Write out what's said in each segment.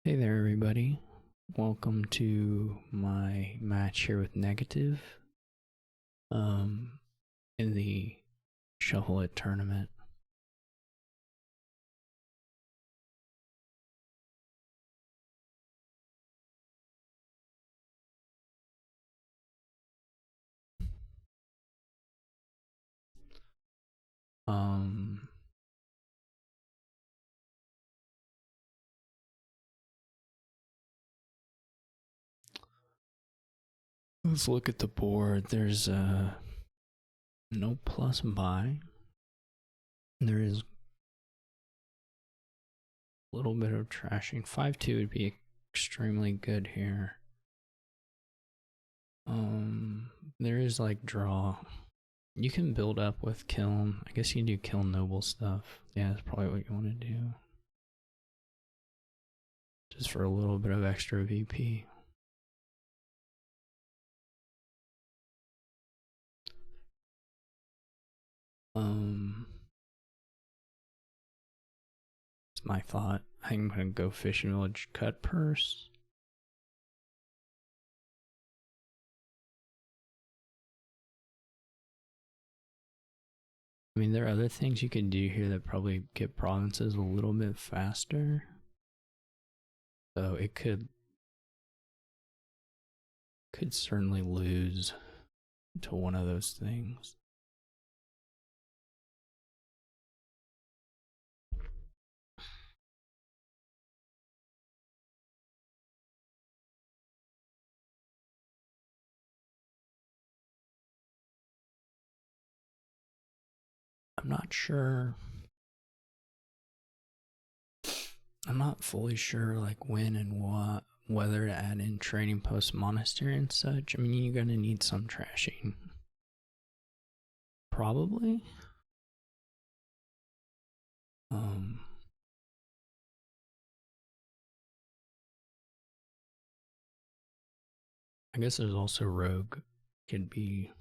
Hey there, everybody. Welcome to my match here with Neqativ in the Shuffle It tournament. Um, let's look at the board. There's no plus buy. There is a little bit of trashing. 5-2 would be extremely good here. There is like draw. You can build up with Kiln. I guess you can do Kiln Noble stuff. Yeah, that's probably what you want to do. Just for a little bit of extra VP. It's my thought. I'm gonna go Fishing Village, cut purse. I mean, there are other things you could do here that probably get provinces a little bit faster. So it could certainly lose to one of those things. I'm not sure. I'm not fully sure like when and what, whether to add in trading post monastery and such. I mean, you're gonna need some trashing. Probably. I guess there's also rogue. Could be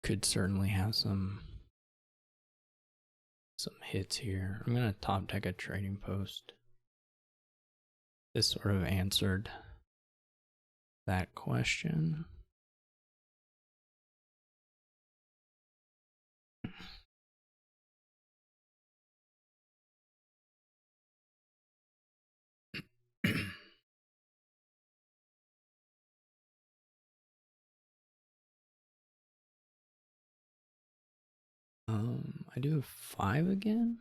could certainly have some hits here. I'm gonna top deck a trading post. This sort of answered that question. I do have 5 again.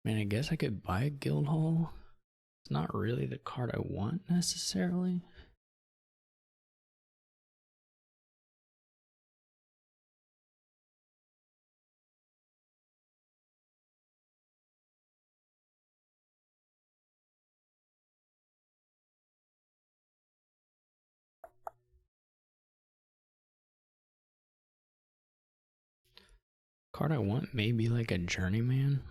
I mean, I guess I could buy a guild hall. It's not really the card I want necessarily. Card I want maybe like a journeyman.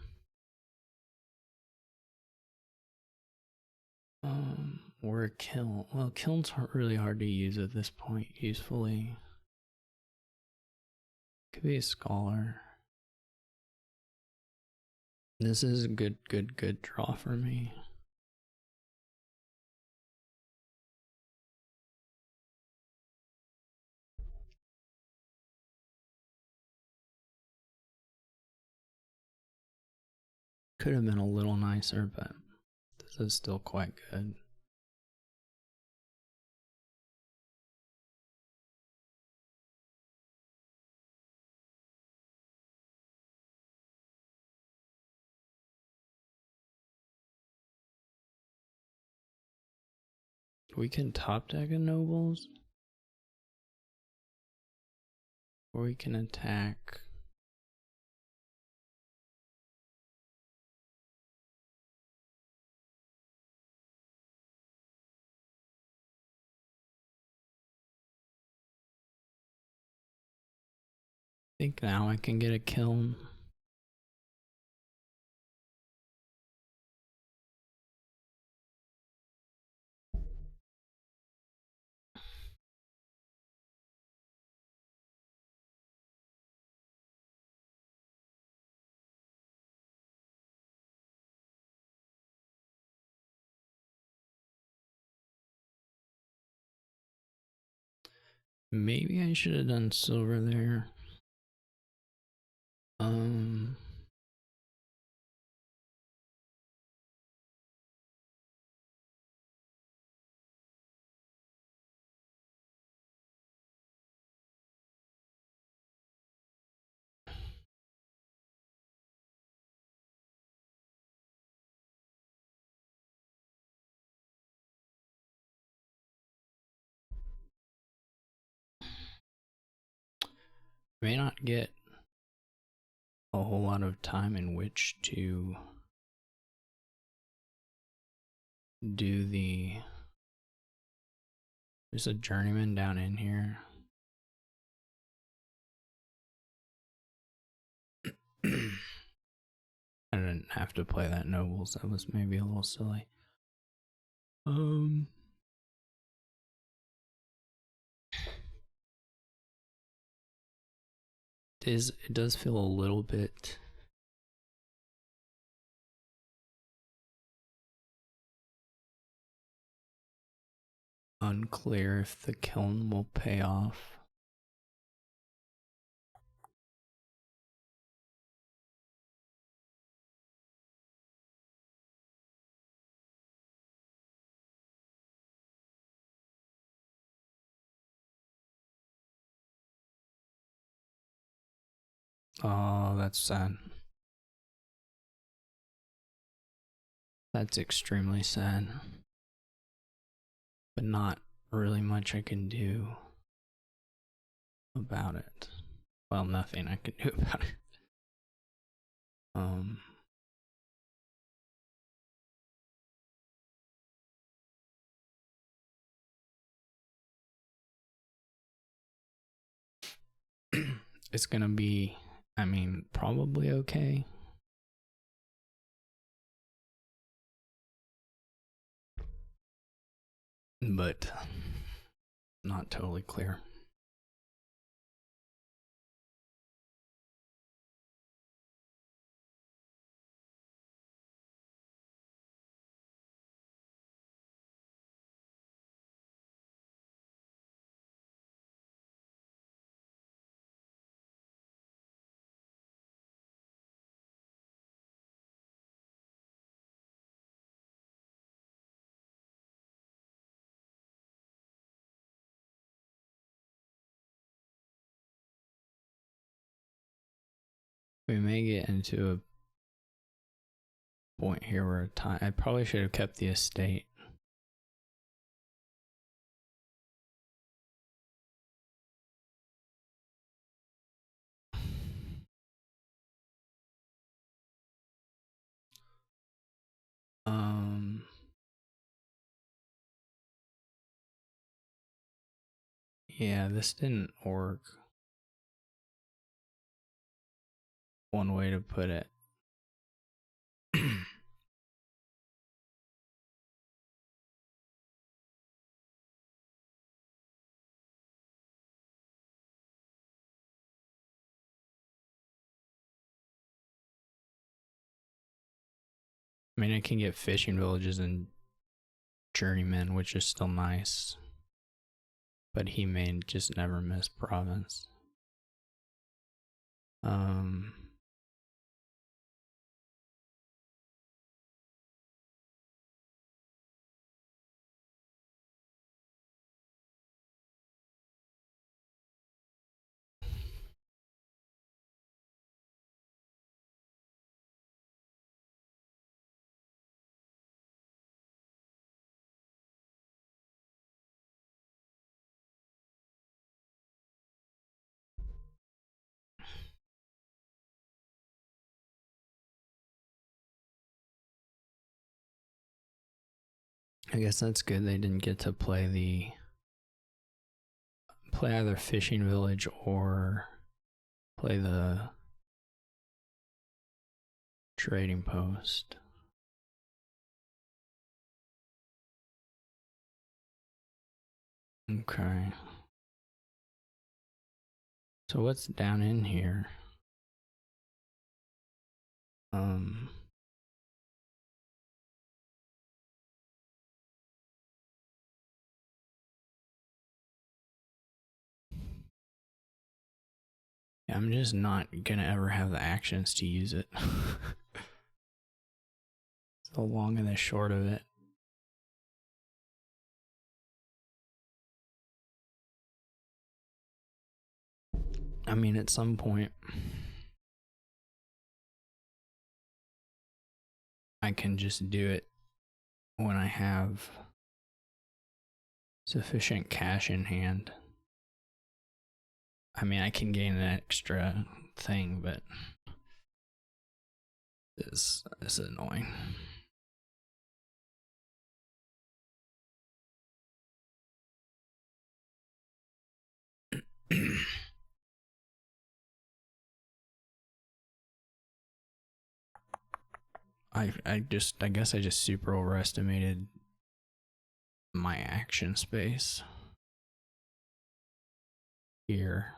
Or a kiln. Well, kiln's really hard to use at this point usefully. Could be a scholar. This is a good draw for me. Could have been a little nicer, but this is still quite good. We can top deck a nobles, or we can attack. I think now I can get a kiln. Maybe I should have done silver there. May not get a whole lot of time in which to do the. There's a journeyman down in here. I didn't have to play that nobles. That was maybe a little silly. It does feel a little bit unclear if the kiln will pay off. Oh, that's sad. That's extremely sad. But not really much I can do about it. Well, nothing I can do about it. It's gonna be, I mean, probably okay. But not totally clear. We may get into a point here where I probably should have kept the estate. Yeah, this didn't work. One way to put it. I mean, I can get fishing villages and journeymen, which is still nice. But he may just never miss province. I guess that's good. They didn't get to play either fishing village or play the trading post. Okay. So what's down in here? I'm just not gonna ever have the actions to use it. The long and the short of it. I mean, at some point, I can just do it when I have sufficient cash in hand. I mean, I can gain an extra thing, but this is annoying. I guess I just super overestimated my action space here.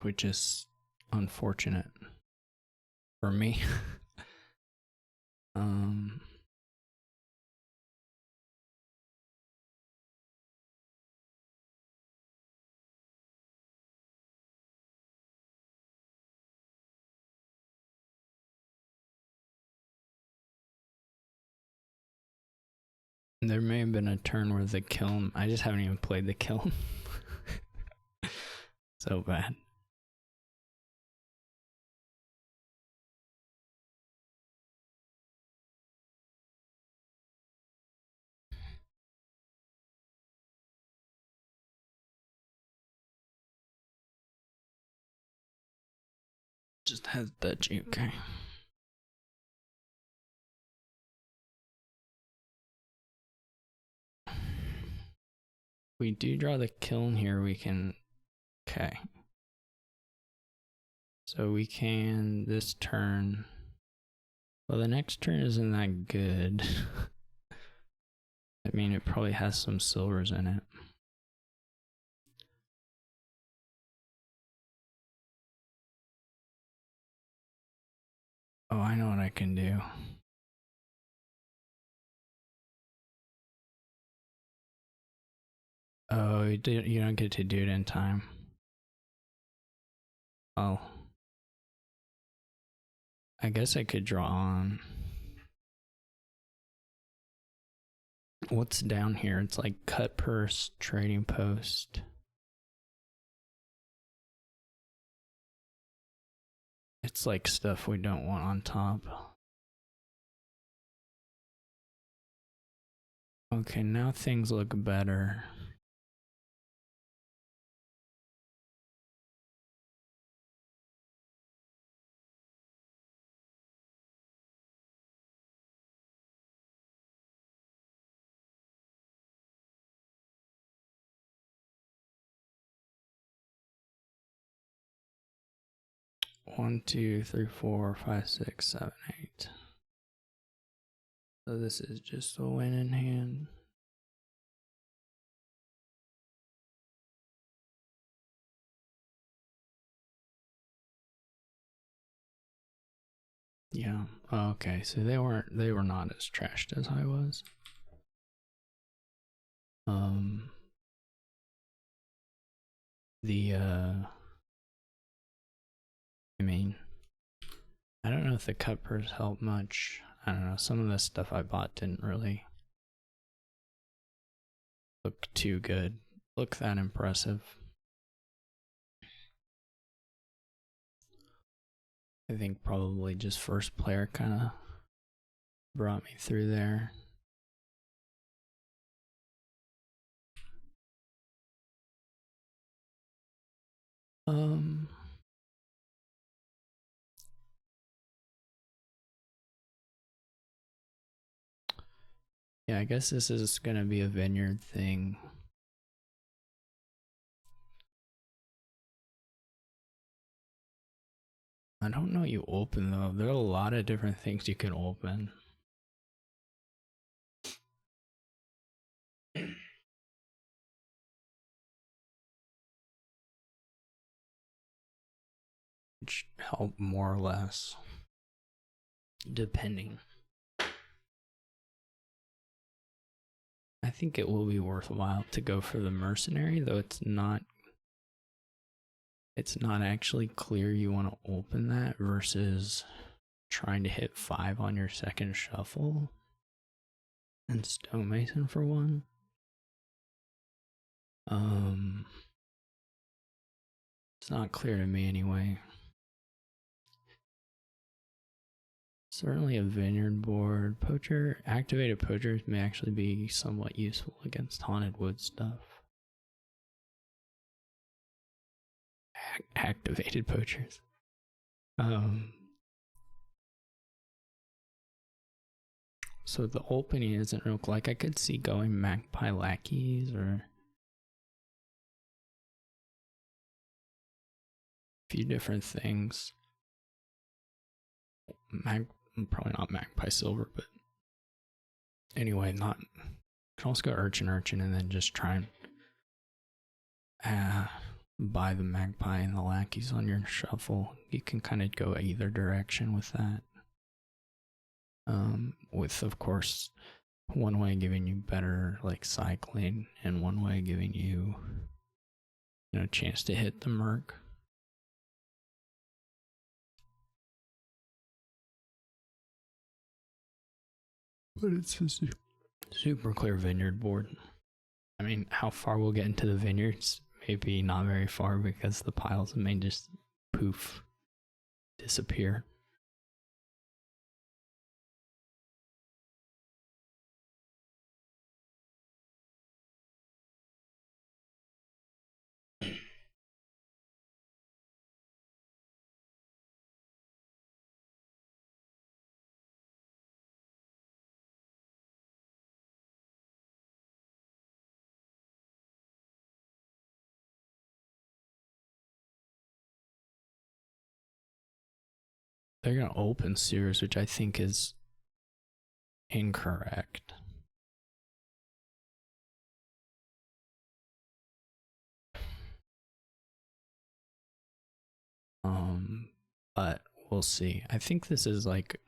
Which is unfortunate for me. There may have been a turn where the kiln, I just haven't even played the kiln. So bad. Just has duchy, okay. We do draw the kiln here, we can, okay. So we can, this turn, well the next turn isn't that good. I mean, it probably has some silvers in it. Oh, I know what I can do. Oh, you don't get to do it in time. Oh. I guess I could draw on. What's down here? It's like cut purse, trading post. It's like stuff we don't want on top. Okay, now things look better. One, two, three, four, five, six, seven, eight. So this is just a win in hand. Yeah. Oh, okay. So they were not as trashed as I was. I mean, I don't know if the cut purse helped much. I don't know. Some of the stuff I bought didn't really look too good. Look that impressive. I think probably just first player kind of brought me through there. Yeah, I guess this is gonna be a vineyard thing. I don't know what you open though. There are a lot of different things you can open. Which help more or less. Depending. I think it will be worthwhile to go for the mercenary, though it's not actually clear you want to open that versus trying to hit 5 on your second shuffle and stonemason for 1. It's not clear to me anyway. Certainly a vineyard board. Poacher, activated poachers may actually be somewhat useful against haunted wood stuff. Activated poachers. So the opening isn't real, like I could see going magpie lackeys or a few different things. Probably not magpie silver, but anyway, not. You can also go urchin and then just try and buy the magpie and the lackeys on your shuffle. You can kind of go either direction with that. With of course one way giving you better like cycling and one way giving you a chance to hit the merc. But it's a super clear vineyard board. I mean, how far we'll get into the vineyards, maybe not very far because the piles may just poof disappear. They're gonna open series, which I think is incorrect. But we'll see. I think this is like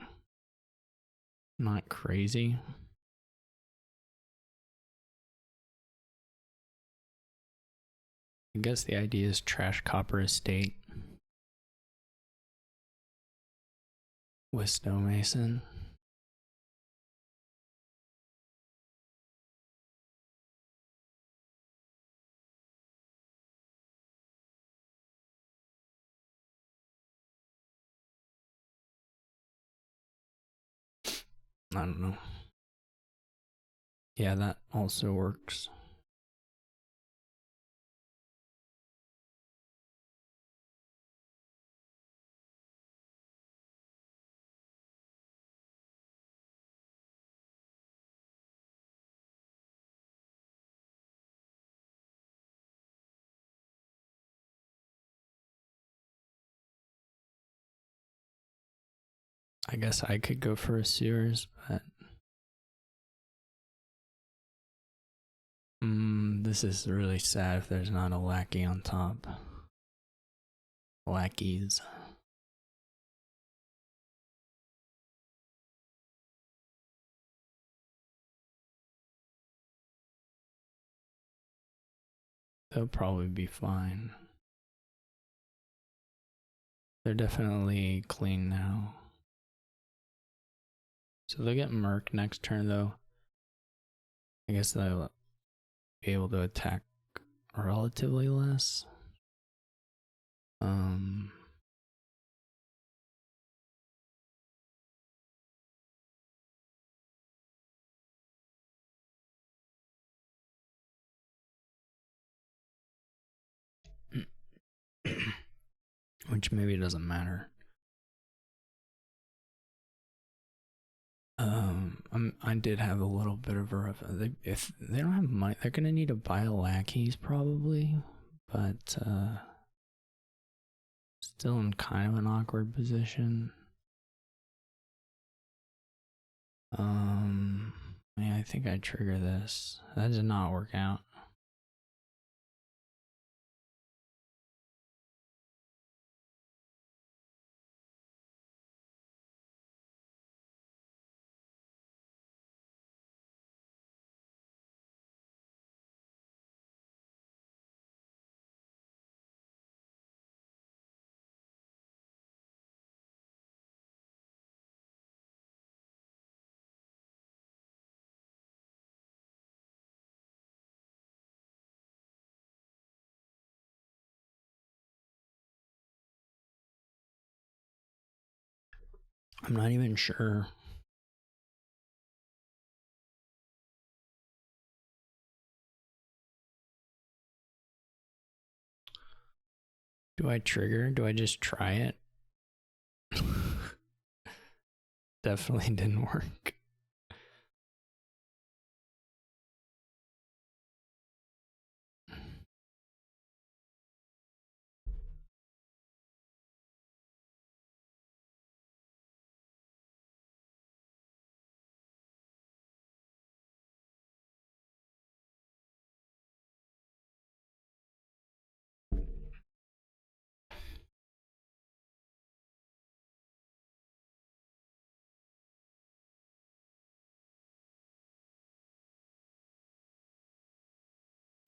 not crazy. I guess the idea is trash copper estate with stonemason. I don't know. Yeah, that also works. I guess I could go for a Sears, but this is really sad if there's not a lackey on top. Lackeys. They'll probably be fine. They're definitely clean now. So they'll get Merc next turn though. I guess they'll be able to attack relatively less. Which maybe doesn't matter. I did have a little bit of a if they don't have money, they're gonna need to buy lackeys probably, but Still in kind of an awkward position. Yeah, I think I trigger this. That did not work out. I'm not even sure. Do I trigger? Do I just try it? Definitely didn't work.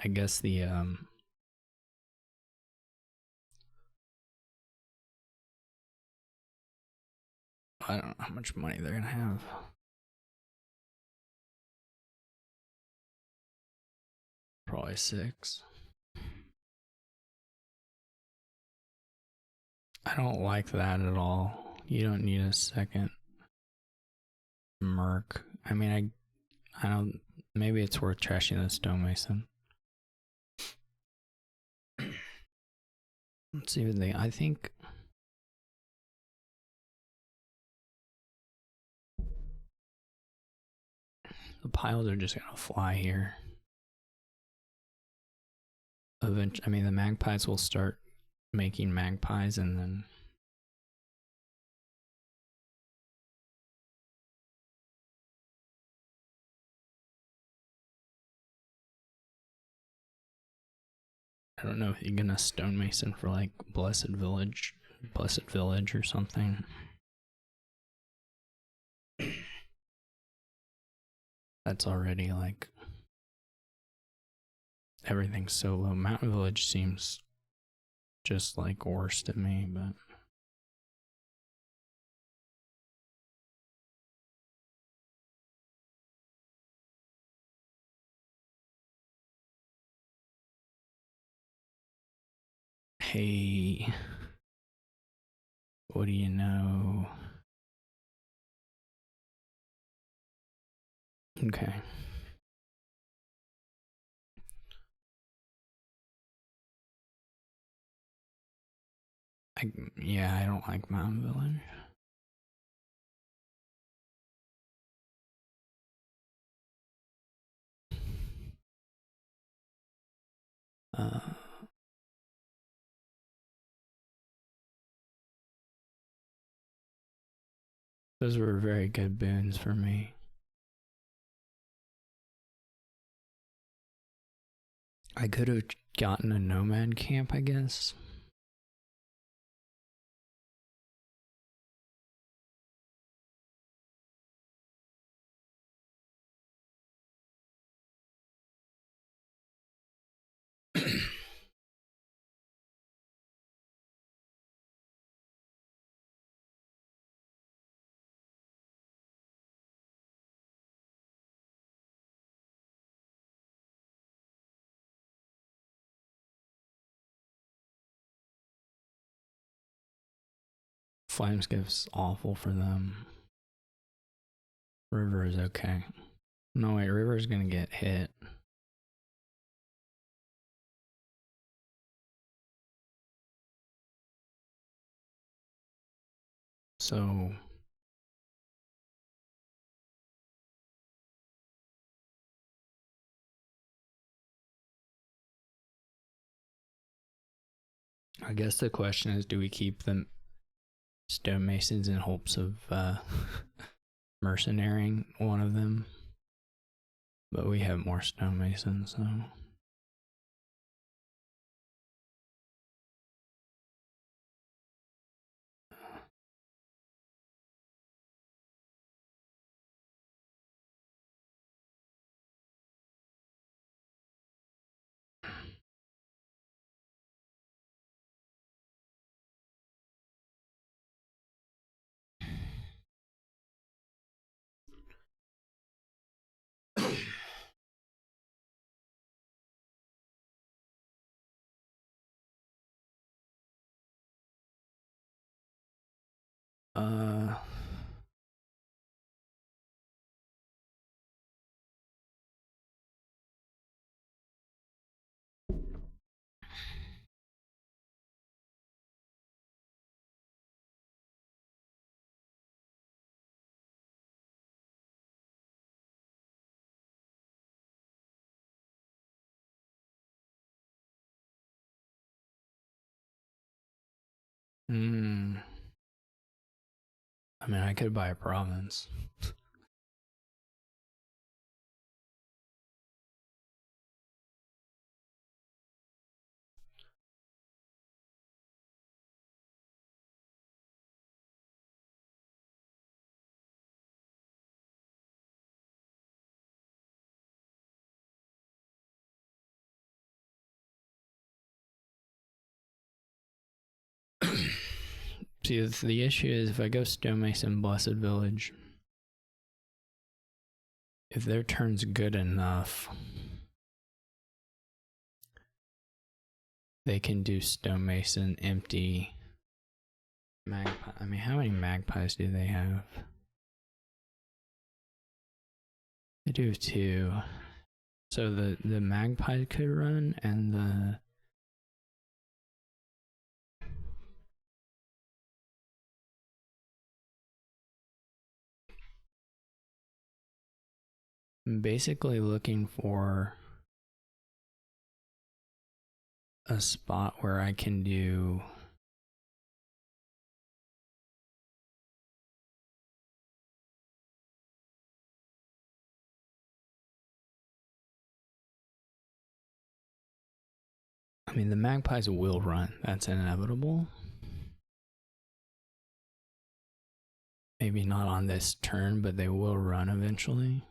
I guess the I don't know how much money they're gonna have. Probably 6. I don't like that at all. You don't need a second merc. I mean, I don't. Maybe it's worth trashing the stonemason. Let's see what they. I think. The piles are just gonna fly here. Eventually, I mean, the magpies will start making magpies, and then I don't know if you're gonna stonemason for like Blessed Village or something. That's already like everything's so low. Mountain Village seems just like worse to me, but hey, what do you know? Okay. Yeah, I don't like Mountain Village. Those were very good boons for me. I could have gotten a nomad camp, I guess. Flameskiff's awful for them. River is okay. No, wait, River is gonna get hit. So I guess the question is, do we keep the stonemasons in hopes of mercenarying one of them? But we have more stonemasons, so... I mean, I could buy a province. See, the issue is if I go stonemason Blessed Village, if their turn's good enough, they can do stonemason empty magpie. I mean, how many magpies do they have? They do have 2. So the magpie could run, and the... I'm basically looking for a spot where I can do... I mean, the magpies will run. That's inevitable. Maybe not on this turn, but they will run eventually.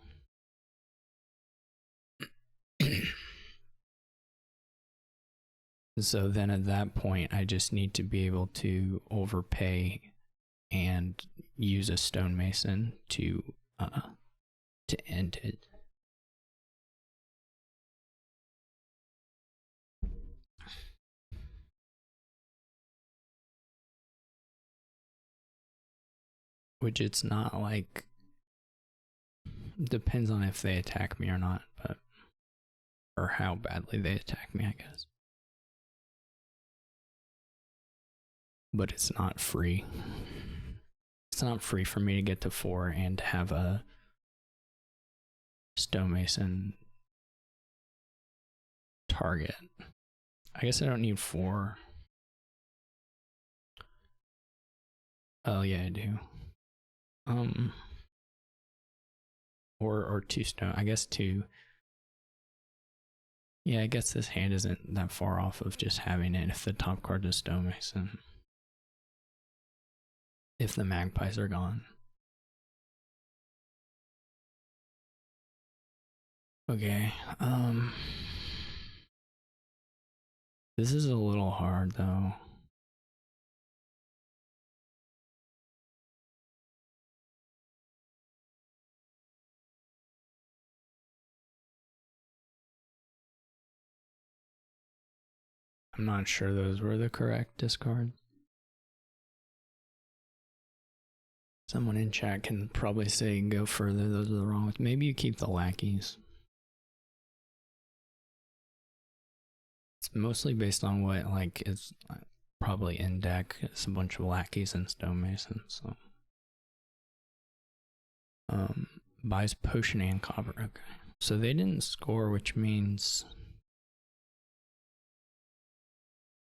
So then at that point, I just need to be able to overpay and use a stonemason to end it. Which it's not like... Depends on if they attack me or not, but... Or how badly they attack me, I guess. But it's not free. It's not free for me to get to 4 and have a stonemason target. I guess I don't need 4. Oh yeah, I do. Or 2 stone. I guess 2. Yeah, I guess this hand isn't that far off of just having it if the top card is stonemason. If the magpies are gone. Okay, this is a little hard though. I'm not sure those were the correct discards. Someone in chat can probably say go further, those are the wrong ones. Maybe you keep the lackeys. It's mostly based on what, like, is probably in deck. It's a bunch of lackeys and stonemasons, so. Buys potion and copper, okay. So they didn't score, which means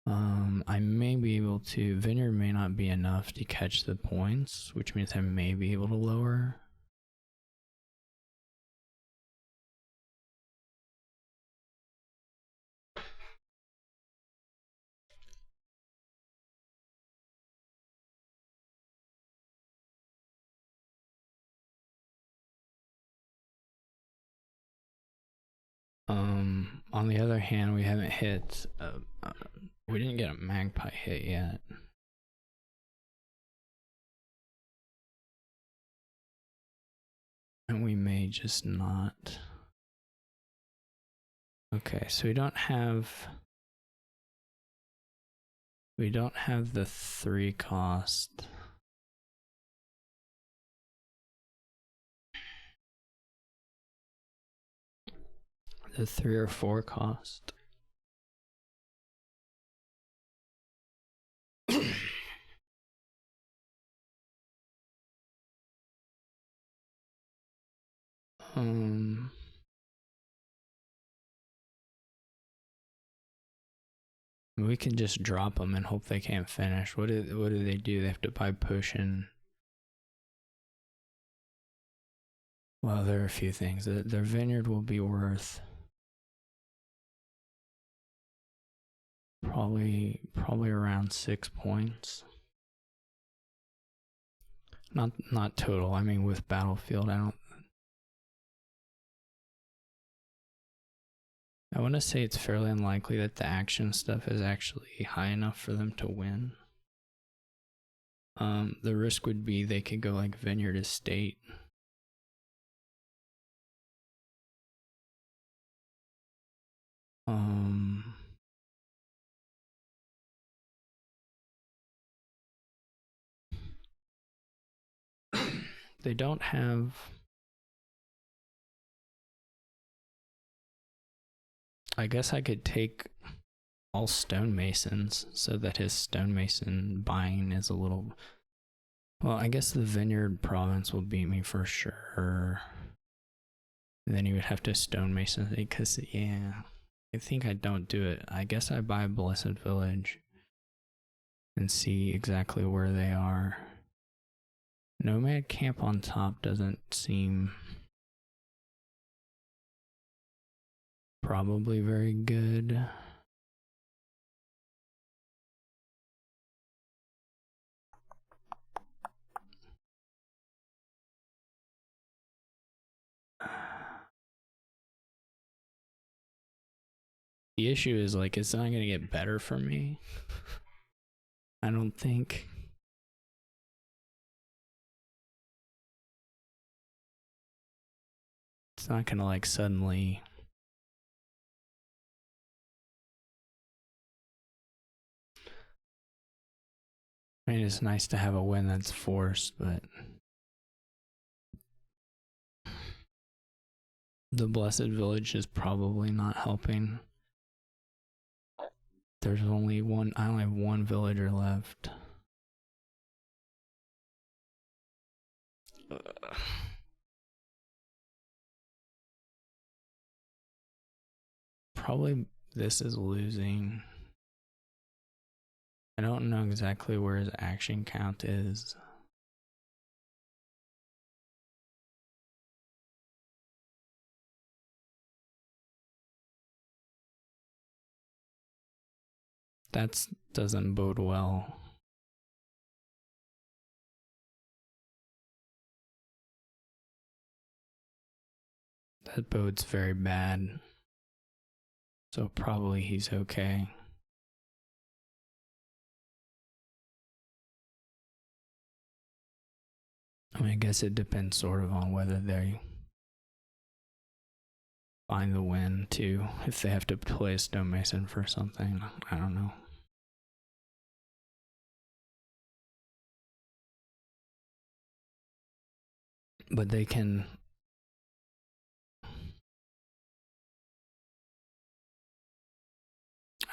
I may be able to. Vineyard may not be enough to catch the points, which means I may be able to lower. On the other hand, we haven't hit. We didn't get a magpie hit yet. And we may just not. Okay, so we don't have the 3 cost. The 3 or 4 cost. We can just drop them and hope they can't finish. What do they do? They have to buy potion. Well, there are a few things. Their vineyard will be worth probably around 6 points. Not total. I mean, with battlefield, I want to say it's fairly unlikely that the action stuff is actually high enough for them to win. The risk would be they could go like Vineyard Estate. They don't have. I guess I could take all stonemasons so that his stonemason buying is a little. Well, I guess the Vineyard province will beat me for sure. And then he would have to stonemason because, yeah, I think I don't do it. I guess I buy Blessed Village and see exactly where they are. Nomad camp on top doesn't seem probably very good. The issue is, like, it's not gonna get better for me. I don't think. It's not gonna, like, suddenly. I mean, it's nice to have a win that's forced, but the Blessed Village is probably not helping. There's only one. I only have one villager left. Probably this is losing. I don't know exactly where his action count is. That doesn't bode well. That bodes very bad. So probably he's okay. I mean, I guess it depends sort of on whether they find the win too. If they have to play a stonemason for something, I don't know. But they can.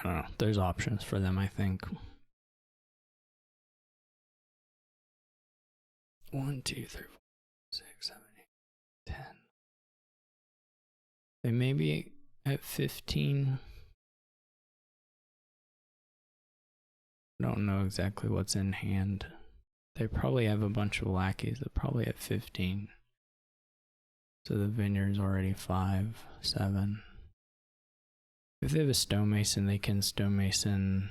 I don't know. There's options for them, I think. 1, 2, 3, 4, 6, 7, 8, 10. They may be at 15. I don't know exactly what's in hand. They probably have a bunch of lackeys. They're probably at 15. So the vineyard's already 5, 7. If they have a stonemason, they can stonemason.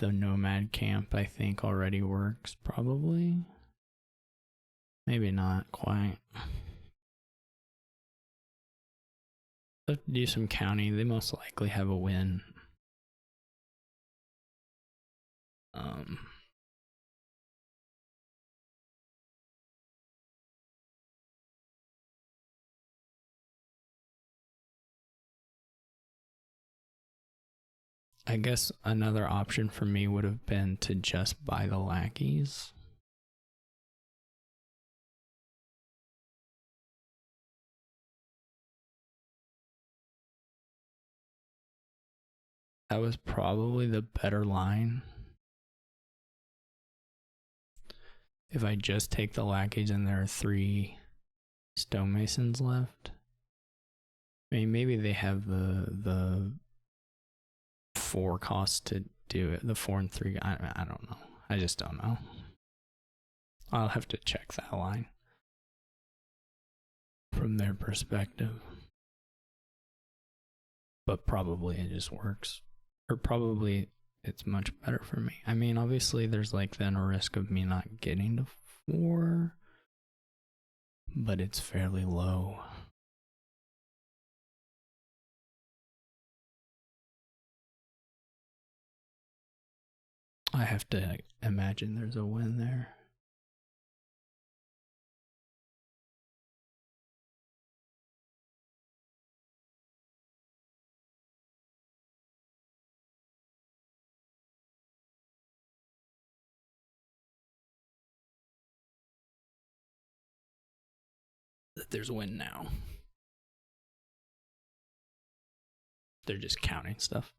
The nomad camp, I think, already works, probably. Maybe not quite. Let's do some county. They most likely have a win. I guess another option for me would have been to just buy the lackeys. That was probably the better line. If I just take the lackeys and there are 3 stonemasons left. I mean, maybe they have the 4 costs to do it. The 4 and 3. I don't know. I just don't know. I'll have to check that line from their perspective. But probably it just works. Or probably it's much better for me. I mean, obviously there's like then a risk of me not getting to 4, but it's fairly low. I have to imagine there's a win there. That there's a win now. They're just counting stuff.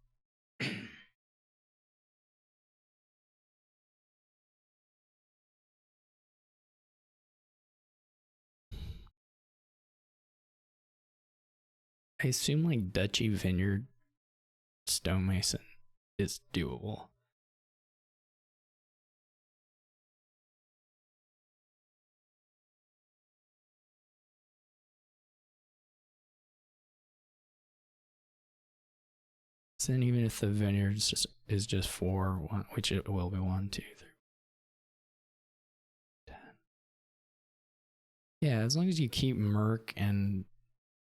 I assume like Duchy Vineyard stonemason is doable. So then even if the vineyard is just 4, which it will be 1, 2, 3, 10. Yeah, as long as you keep Merc and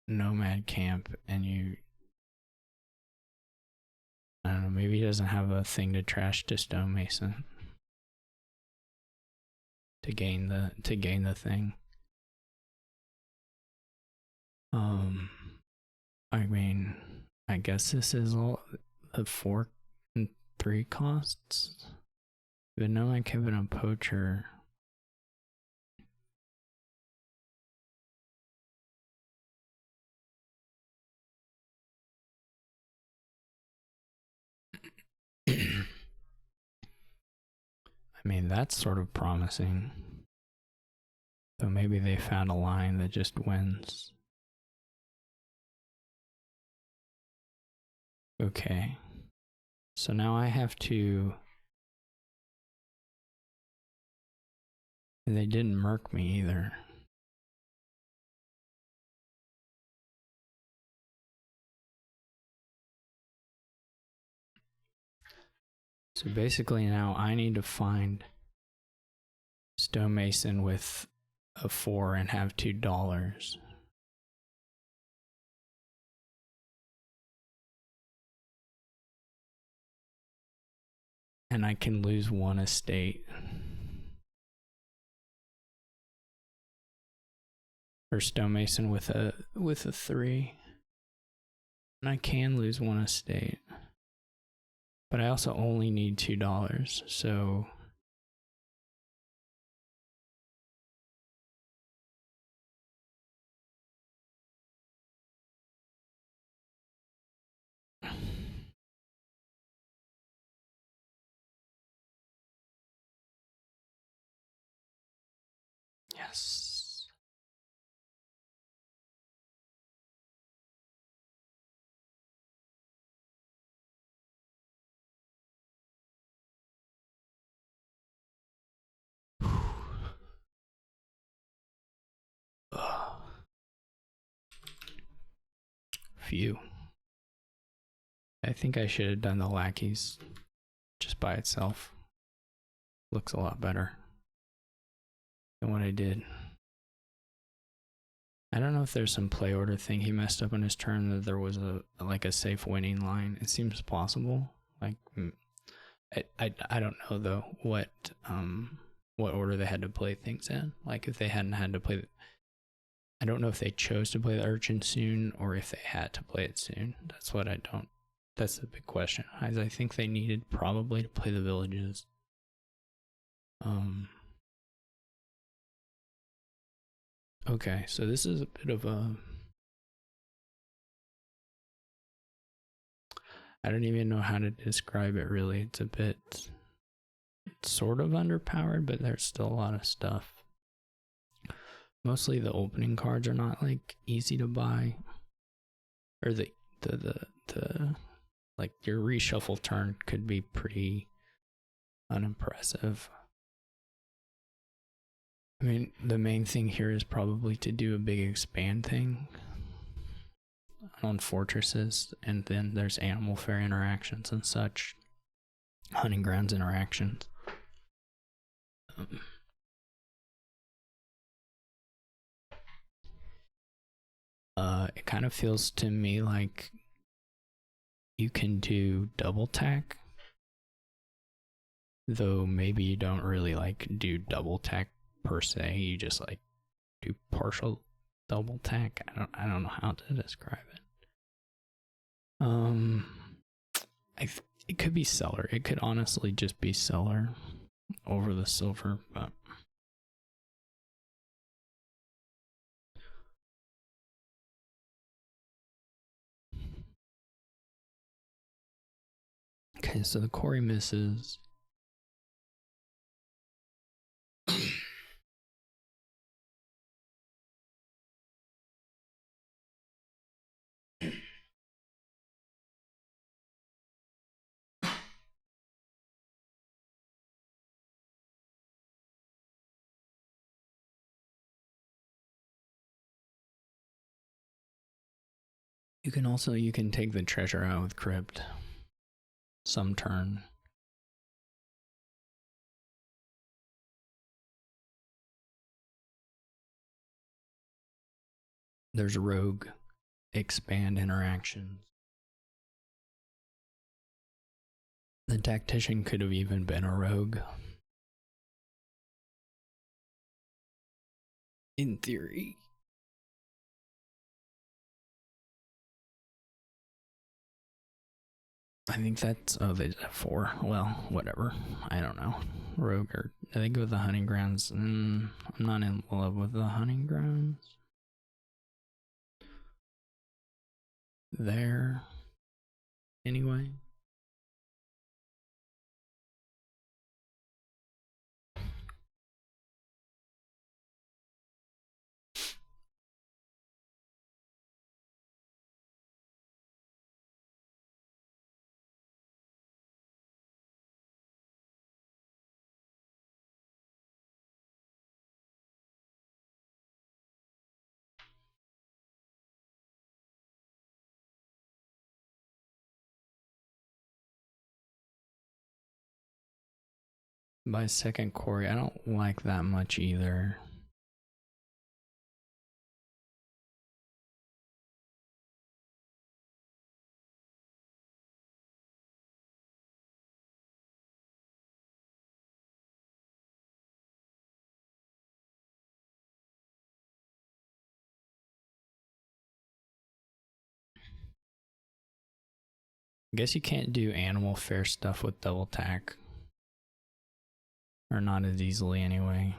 Nomad Camp and you, I don't know, maybe he doesn't have a thing to trash to stonemason to gain the thing. I mean, I guess this is all the 4 and 3 costs. But Nomad Camp and a poacher. I mean, that's sort of promising. So maybe they found a line that just wins. Okay. So now I have to... They didn't merc me either. So basically now I need to find stonemason with a 4 and have $2. And I can lose 1 estate. Or stonemason with a 3. And I can lose 1 estate. But I also only need $2, so... Yes. few. I think I should have done the lackeys just by itself. Looks a lot better than what I did. I don't know if there's some play order thing he messed up on his turn, that there was a safe winning line. It seems possible. Like, I don't know though what order they had to play things in. Like, if they hadn't had to play, I don't know if they chose to play the urchin soon or if they had to play it soon. That's what I don't. That's the big question. I think they needed probably to play the villages. Okay, so this is a bit of a... I don't even know how to describe it really. It's a bit... It's sort of underpowered, but there's still a lot of stuff. Mostly the opening cards are not like easy to buy. Or the like your reshuffle turn could be pretty unimpressive. I mean, the main thing here is probably to do a big expand thing on fortresses, and then there's animal fair interactions and such, hunting grounds interactions. It kind of feels to me like you can do double tack, though maybe you don't really like do double tack per se. You just like do partial double tack. I don't know how to describe it. It could be seller. It could honestly just be seller over the silver, but okay, so the Corey misses. You can take the treasure out with crypt some turn. There's rogue expand interactions. The tactician could have even been a rogue. In theory. I think that's... Oh, they have 4. Well, whatever. I don't know. Rogue or... I think with the hunting grounds... I'm not in love with the hunting grounds. There. Anyway. By second Corey, I don't like that much either. I guess you can't do animal fair stuff with double tack. Or not as easily anyway.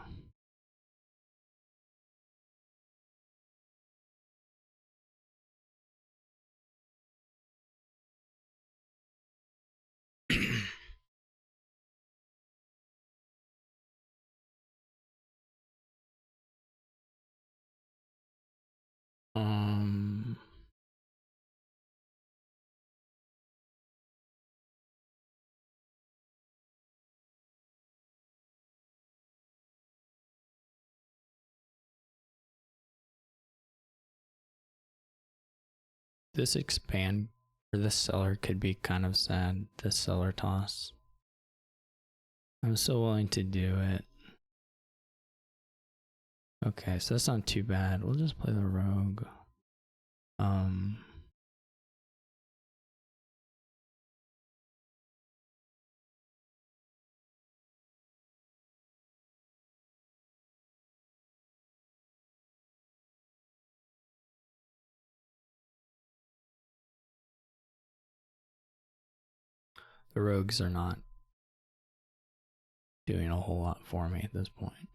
This expand for this seller could be kind of sad, this seller toss. I'm so willing to do it. Okay, so that's not too bad. We'll just play the rogue. The rogues are not doing a whole lot for me at this point.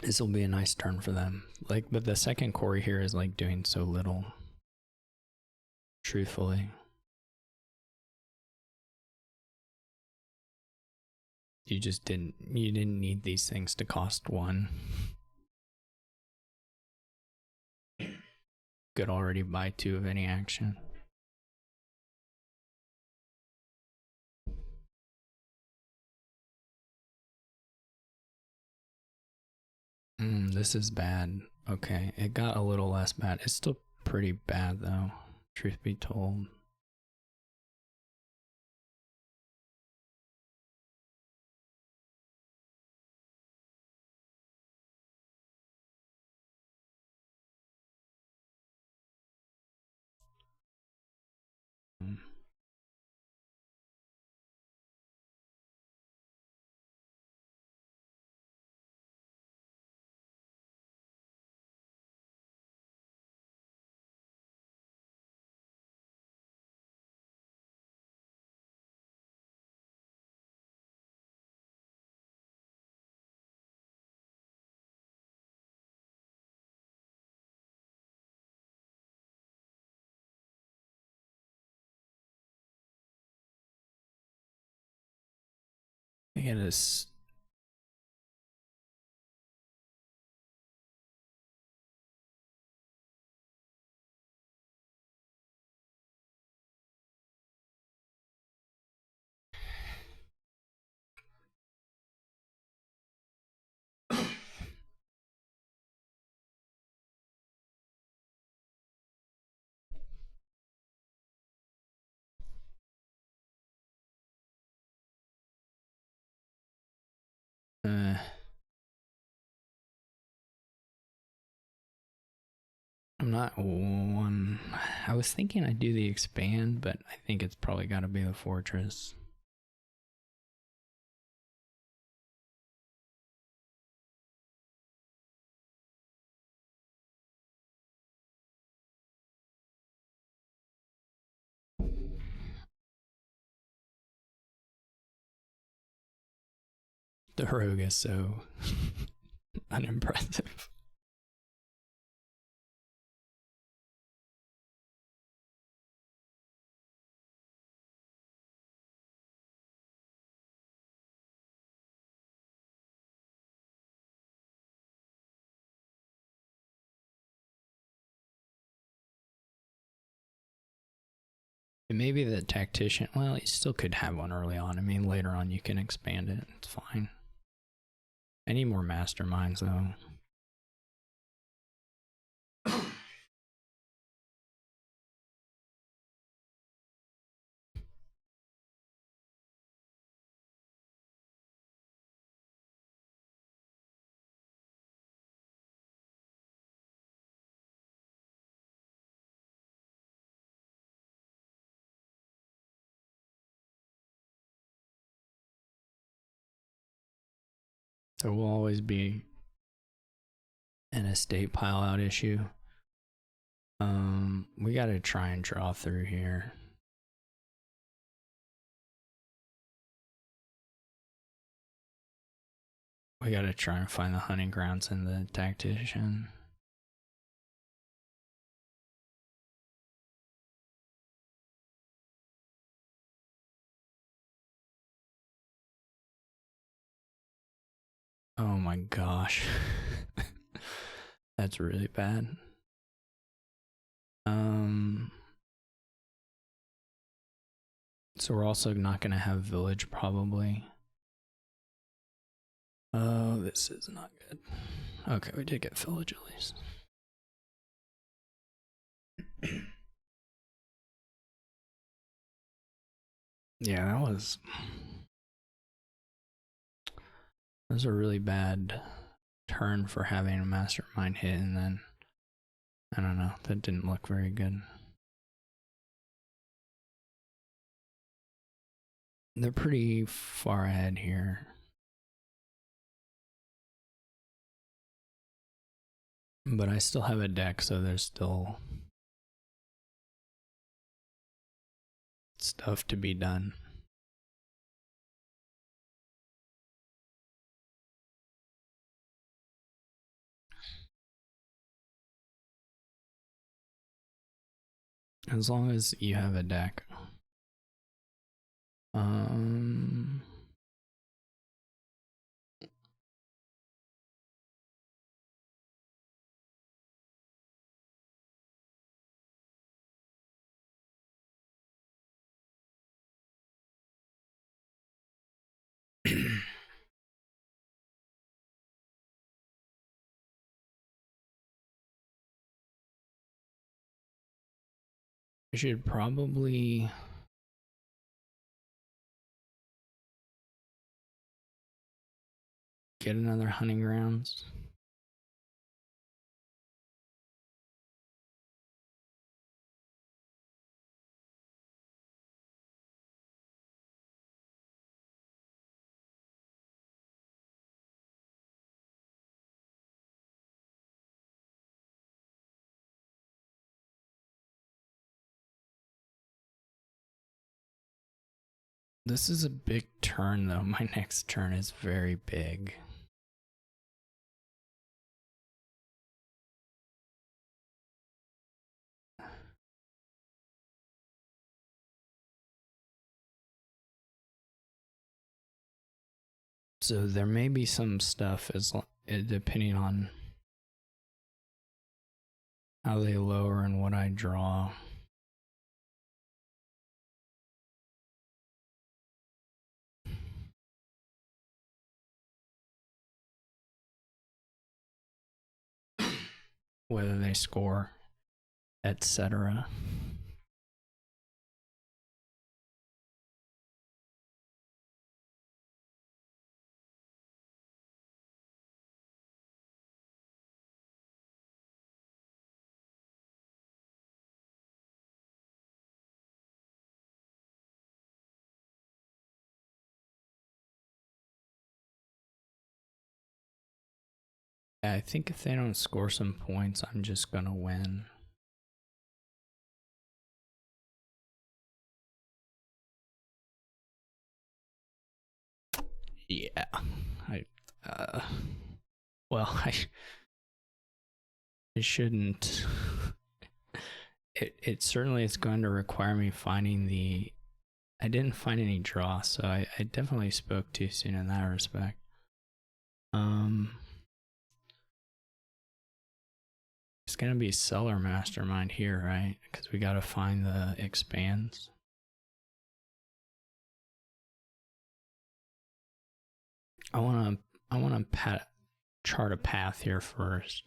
This will be a nice turn for them. Like, but the second core here is like doing so little. Truthfully. You didn't need these things to cost 1. Could already buy 2 of any action. This is bad. Okay, it got a little less bad. It's still pretty bad though, truth be told. I get this. I'm not one. I was thinking I'd do the expand, but I think it's probably got to be the fortress. The rogue is so unimpressive. Maybe the tactician, well, you still could have one early on. I mean, later on you can expand it. It's fine. I need more masterminds, though. There will always be an estate pile out issue. We gotta try and draw through here. We gotta try and find the hunting grounds in the tactician. Oh my gosh. That's really bad. So we're also not gonna have village probably. Oh, this is not good. Okay, we did get village at least. Yeah, that was a really bad turn for having a mastermind hit, and then I don't know, that didn't look very good. They're pretty far ahead here. But I still have a deck, so there's still stuff to be done. As long as you have a deck. I should probably get another hunting grounds. This is a big turn, though. My next turn is very big. So there may be some stuff depending on how they lower and what I draw. Whether they score, etc. I think if they don't score some points, I'm just gonna win. Yeah, I shouldn't. It certainly is going to require me finding the. I didn't find any draw, so I definitely spoke too soon in that respect. It's gonna be seller mastermind here, right? Because we gotta find the expands. I wanna chart a path here first,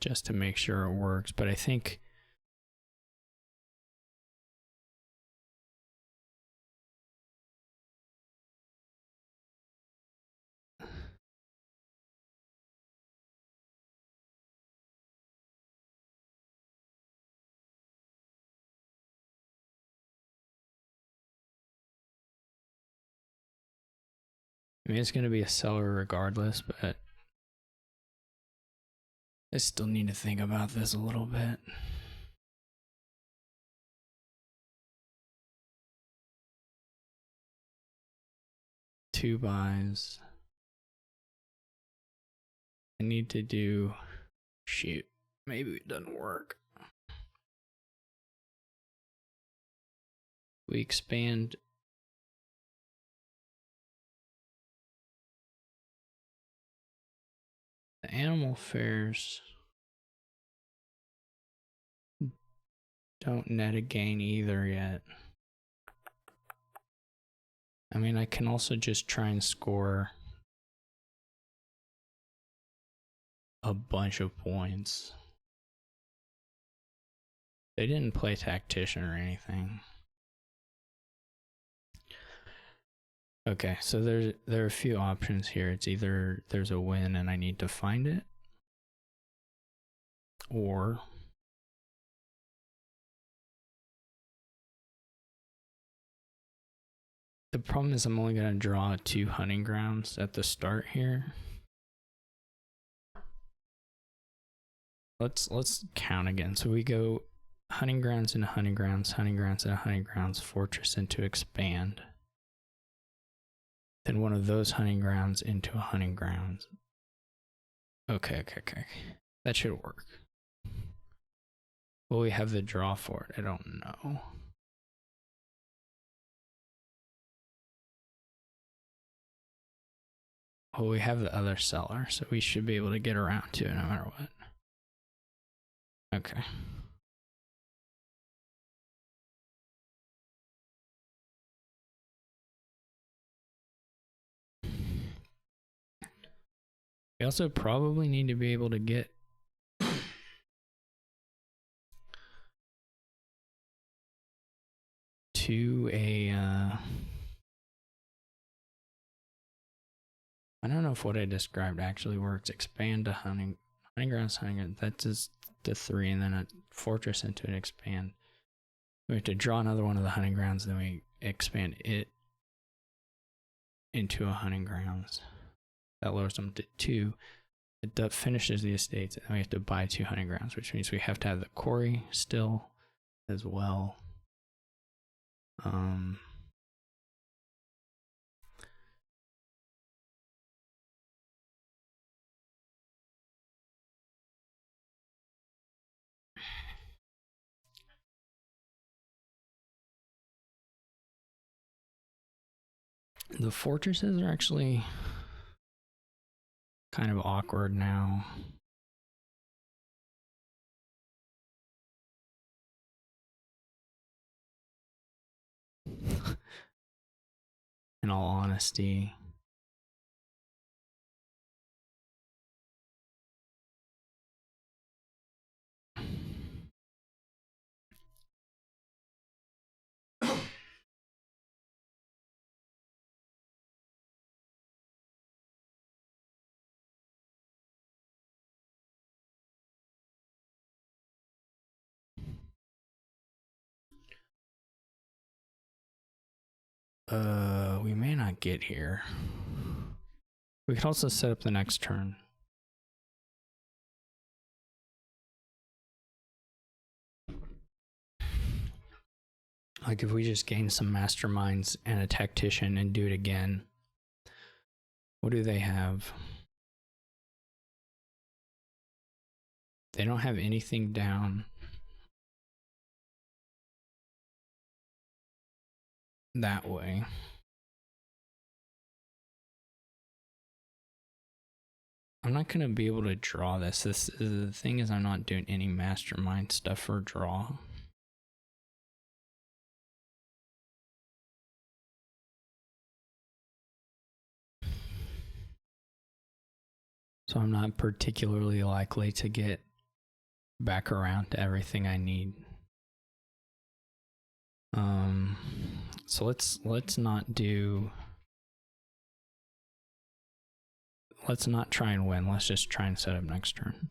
just to make sure it works. But I think it's gonna be a seller regardless, but I still need to think about this a little bit. Two buys. I need to do. Shoot, maybe it doesn't work. We expand. The animal fairs don't net a gain either yet. I mean, I can also just try and score a bunch of points. They didn't play tactician or anything. Okay, so there are a few options here. It's either there's a win and I need to find it, or the problem is I'm only going to draw 2 hunting grounds at the start here. Let's count again. So we go hunting grounds into hunting grounds, hunting grounds into hunting grounds, fortress into expand. Then one of those hunting grounds into a hunting grounds. Okay. That should work. Will we have the draw for it? I don't know. Well, we have the other seller, so we should be able to get around to it no matter what. Okay. We also probably need to be able to get to a I don't know if what I described actually works. Expand to hunting grounds, that's just the 3, and then a fortress into an expand. We have to draw another one of the hunting grounds, then we expand it into a hunting grounds. That lowers them to 2. It finishes the estates, and then we have to buy 2 hunting grounds, which means we have to have the quarry still as well. The fortresses are actually kind of awkward now. In all honesty. We may not get here. We could also set up the next turn. Like if we just gain some masterminds and a tactician and do it again. What do they have? They don't have anything down that way. I'm not going to be able to draw this. The thing is, I'm not doing any mastermind stuff for draw. So I'm not particularly likely to get back around to everything I need. So let's not do. Let's not try and win. Let's just try and set up next turn.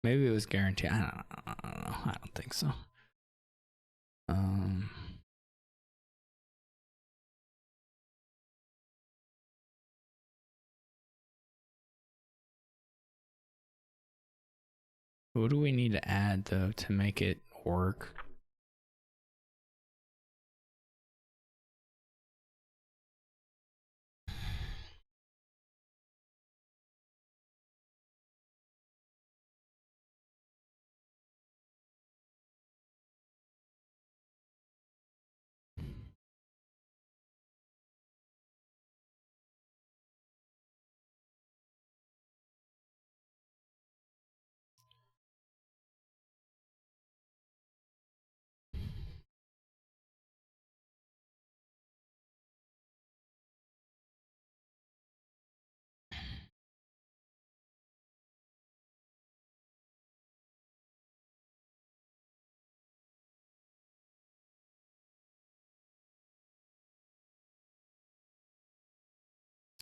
Maybe it was guaranteed. I don't know. I don't think so. What do we need to add though to make it work?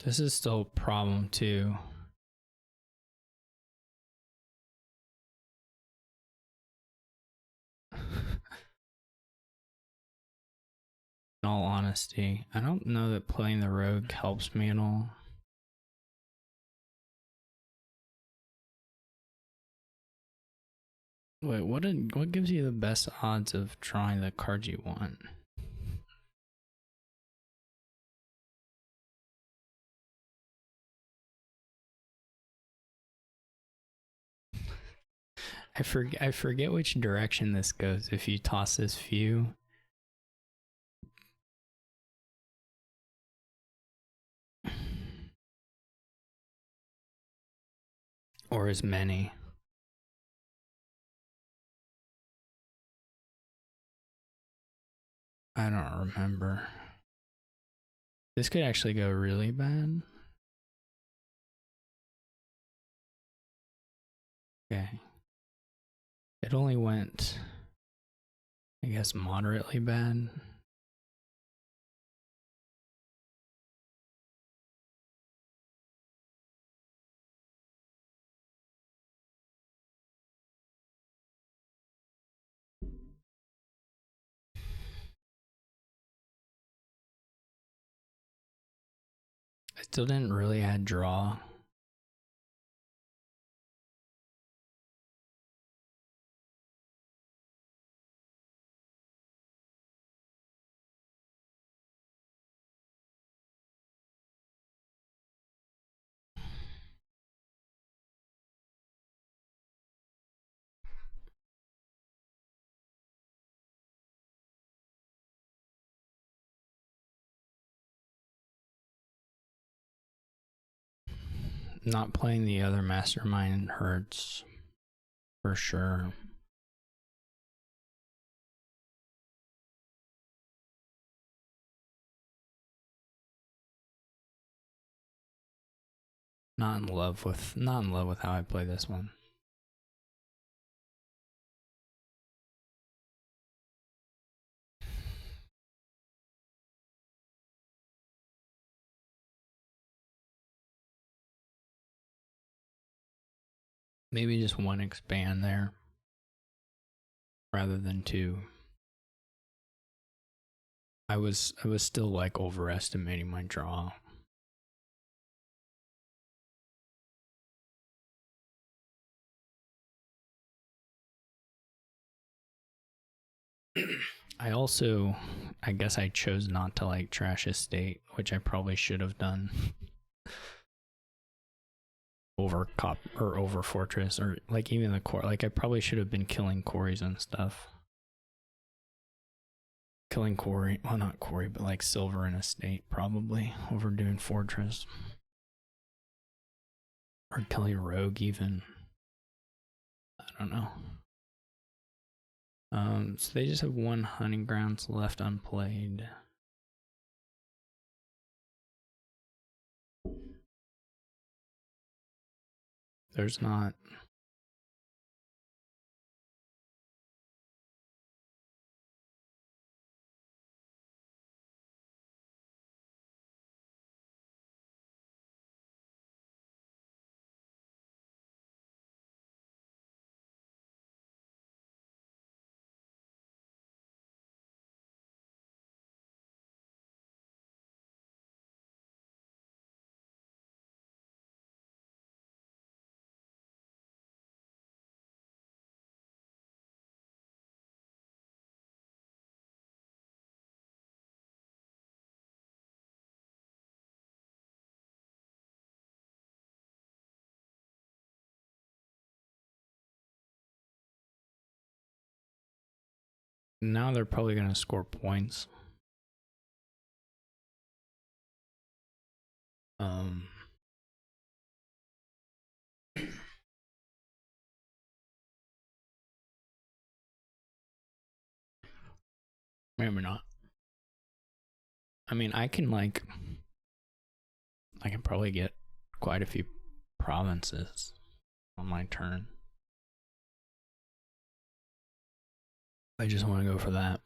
This is still a problem too. In all honesty, I don't know that playing the rogue helps me at all. Wait, what gives you the best odds of drawing the cards you want? I forget which direction this goes. If you toss this few, or as many. I don't remember. This could actually go really bad. Okay. It only went, I guess, moderately bad. I still didn't really add draw. Not playing the other mastermind hurts for sure. Not in love with how I play this one. Maybe just one expand there rather than two. I was still like overestimating my draw. I guess I chose not to like trash estate, which I probably should have done. Over fortress, or like even the core. Like I probably should have been killing quarries and stuff. Killing quarry, well not quarry, but like silver and estate probably over doing fortress. Or killing rogue even. I don't know. So they just have one hunting grounds left unplayed. There's not. Now they're probably going to score points. Maybe not. I mean, I can probably get quite a few provinces on my turn. I just want to go for that.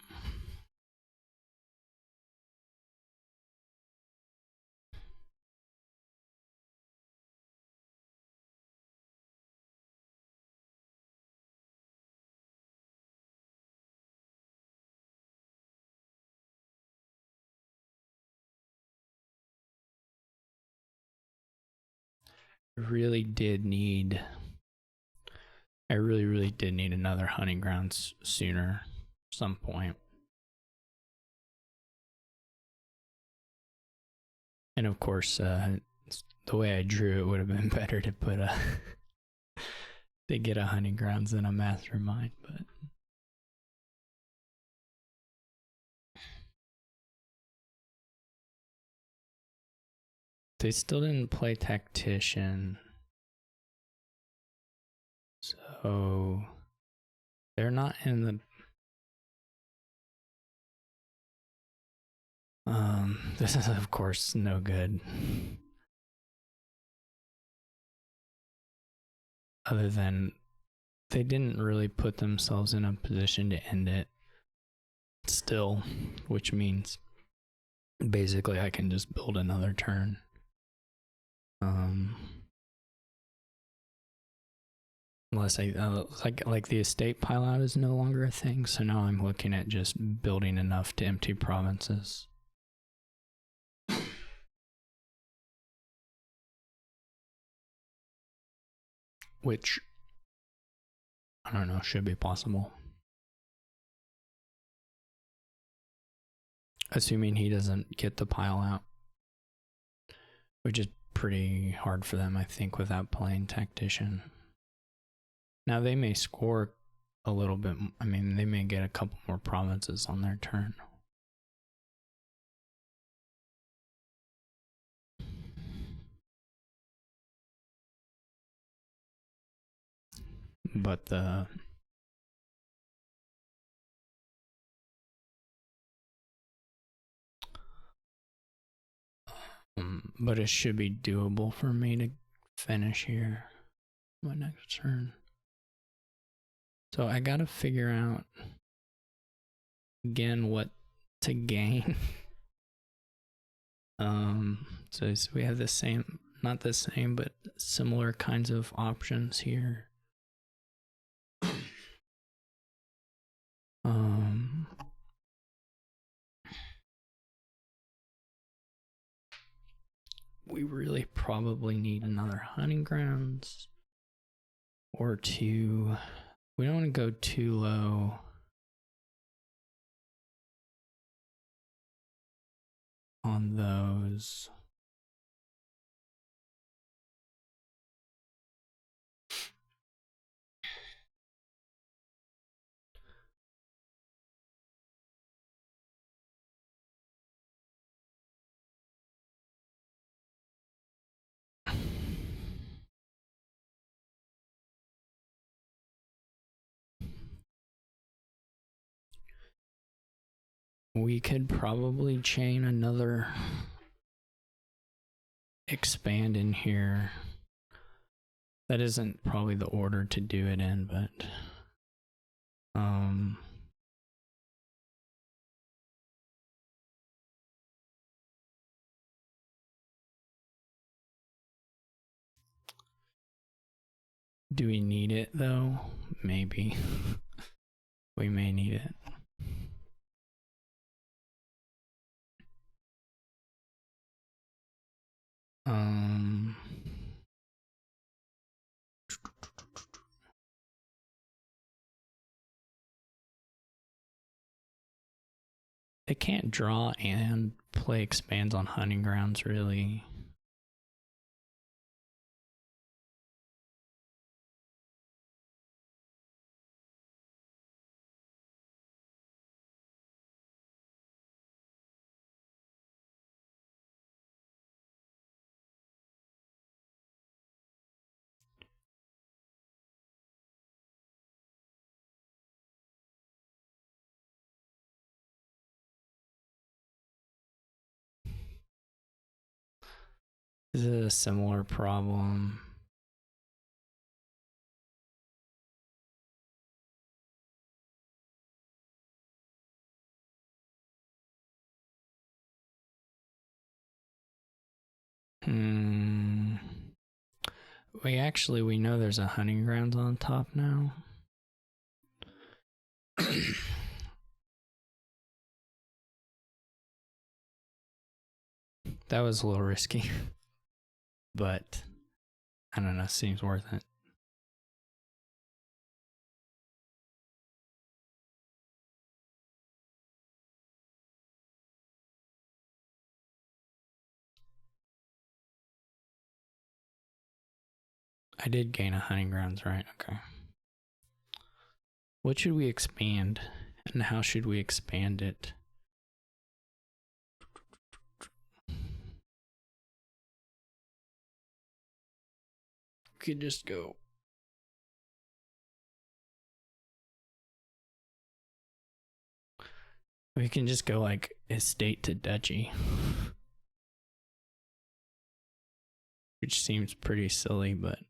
I really did need another hunting grounds sooner at some point. And of course, the way I drew it would have been better to put to get a hunting grounds than a mastermind, but they still didn't play tactician. So they're not in the this is of course no good. Other than they didn't really put themselves in a position to end it still, which means basically I can just build another turn. Unless I like the estate pile out is no longer a thing, so now I'm looking at just building enough to empty provinces. Which I don't know, should be possible. Assuming he doesn't get the pile out. Which is pretty hard for them, I think, without playing tactician. Now they may score a little bit, I mean, they may get a couple more provinces on their turn. But but it should be doable for me to finish here my next turn. So I gotta figure out again what to gain. So we have the same, not the same, but similar kinds of options here. We really probably need another hunting grounds or two. We don't want to go too low. On those. We could probably chain another expand in here. That isn't probably the order to do it in, but do we need it though? Maybe. We may need it. They can't draw and play expands on hunting grounds, really. Is it a similar problem? We know there's a hunting grounds on top now. That was a little risky, but I don't know, seems worth it. I did gain a hunting grounds, right? Okay. What should we expand, and how should we expand it? Could just go. We can just go like estate to duchy, which seems pretty silly, but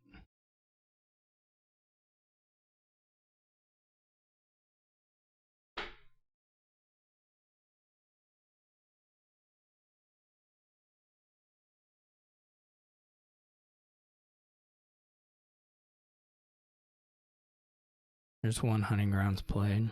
there's one hunting grounds played.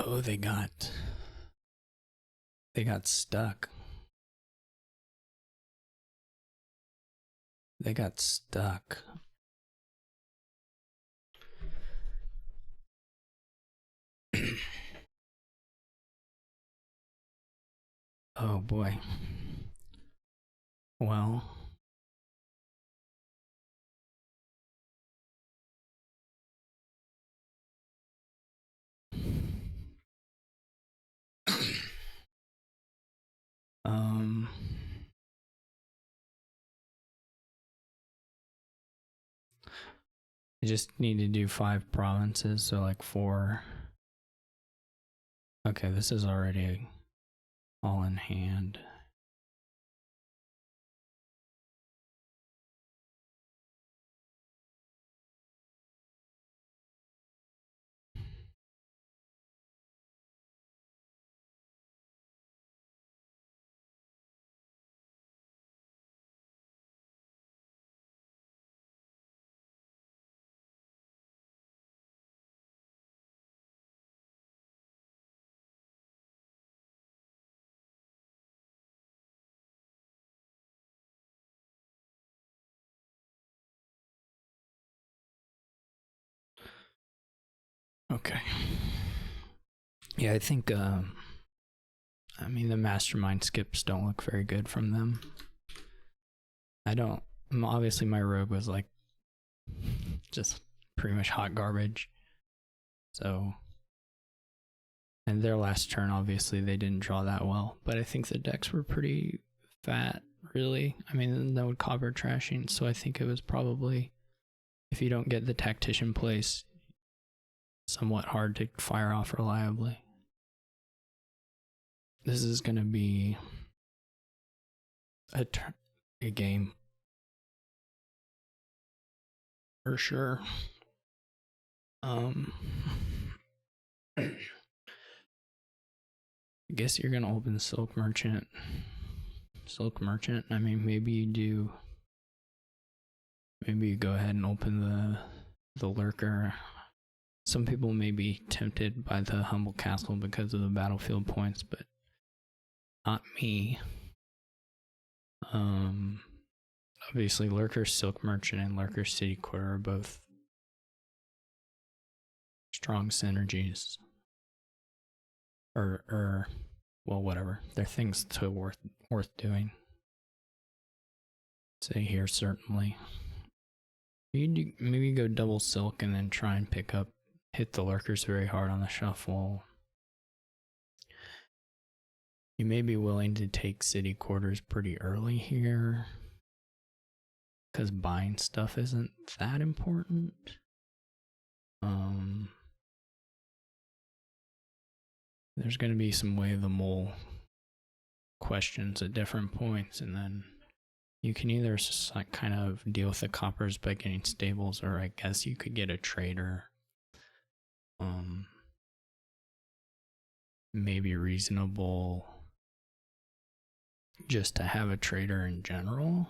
Oh, they got stuck. They got stuck. Oh boy. Well, I just need to do 5 provinces, so like 4. Okay, this is already all in hand. Okay. Yeah, I think I mean the mastermind skips don't look very good from them. Obviously my rogue was like just pretty much hot garbage. So, and their last turn, obviously they didn't draw that well, but I think the decks were pretty fat, really. I mean, no copper trashing, so I think it was probably, if you don't get the tactician place, somewhat hard to fire off reliably. This is going to be a game. for sure. I guess you're gonna open Silk Merchant. I mean, maybe you do. Maybe you go ahead and open the lurker. Some people may be tempted by the Humble Castle because of the battlefield points, but not me. Obviously, Lurker Silk Merchant and Lurker City Quarter are both strong synergies. Or well, whatever. They're things to worth doing. Say here, certainly. Maybe go double Silk and then try and hit the Lurkers very hard on the shuffle. You may be willing to take City Quarters pretty early here, because buying stuff isn't that important. There's going to be some Way of the Mole questions at different points, and then you can either kind of deal with the coppers by getting stables, or I guess you could get a trader. Maybe reasonable just to have a trader in general.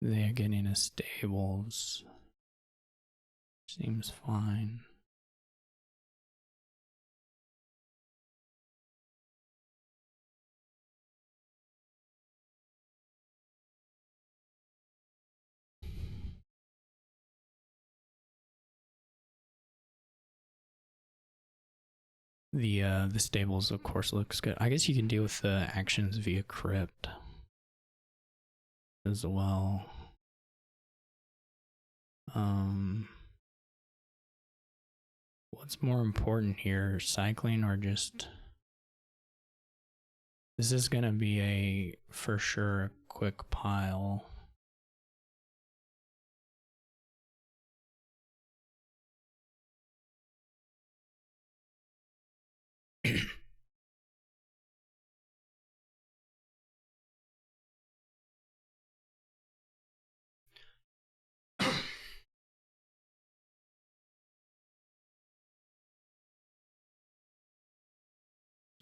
They're getting a stables. Seems fine. The stables, of course, looks good. I guess you can deal with the actions via crypt as well. What's more important here, cycling or just... This is gonna be a, for sure, quick pile.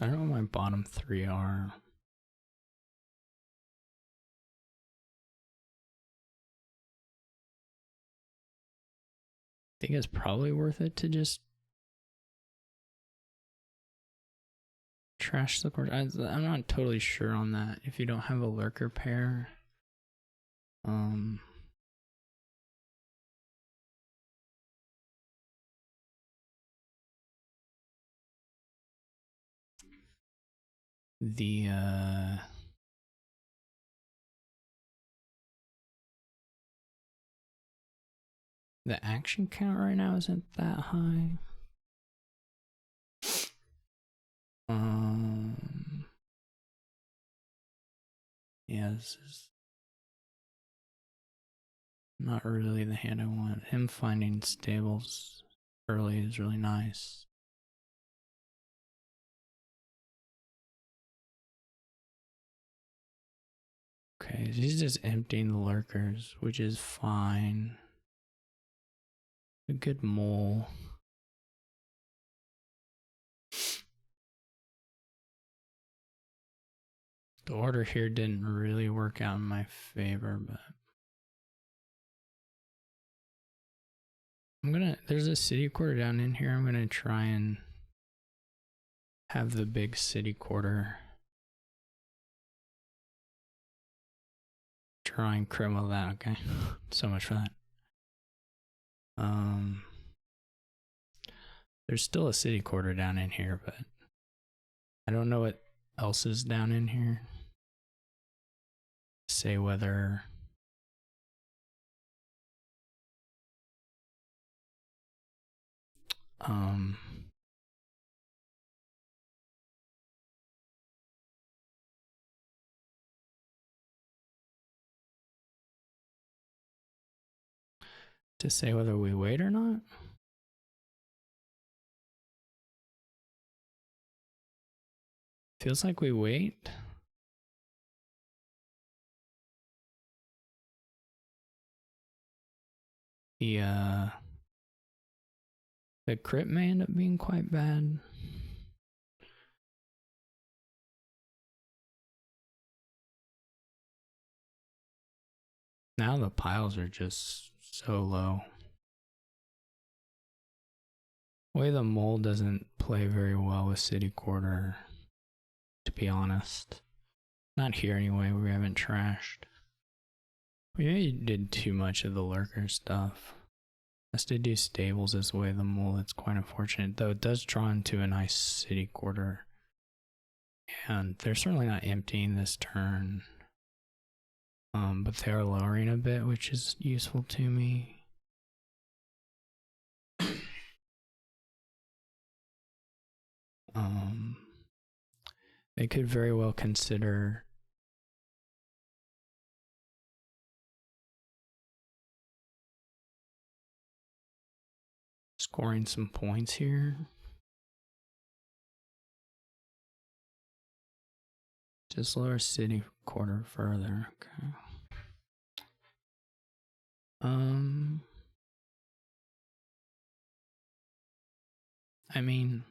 I don't know what my bottom three are. I think it's probably worth it to just trash the course. I'm not totally sure on that. If you don't have a lurker pair, the action count right now isn't that high. Yeah, this is not really the hand I want. Him finding stables early is really nice. Okay, he's just emptying the lurkers, which is fine. A good mole. The order here didn't really work out in my favor, but there's a city quarter down in here. I'm gonna try and have the big city quarter. Try and criminal that, okay? So much for that. There's still a city quarter down in here, but I don't know what else is down in here. Say whether to say whether we wait or not. Feels like we wait. The crit may end up being quite bad. Now the piles are just so low. The way the mole doesn't play very well with City Quarter, to be honest. Not here anyway, we haven't trashed. We maybe did too much of the lurker stuff. Has to do stables this way, the mole, it's quite unfortunate. Though it does draw into a nice City Quarter. And they're certainly not emptying this turn. But they are lowering a bit, which is useful to me. They could very well consider scoring some points here. Just lower City Quarter further. Okay. I mean,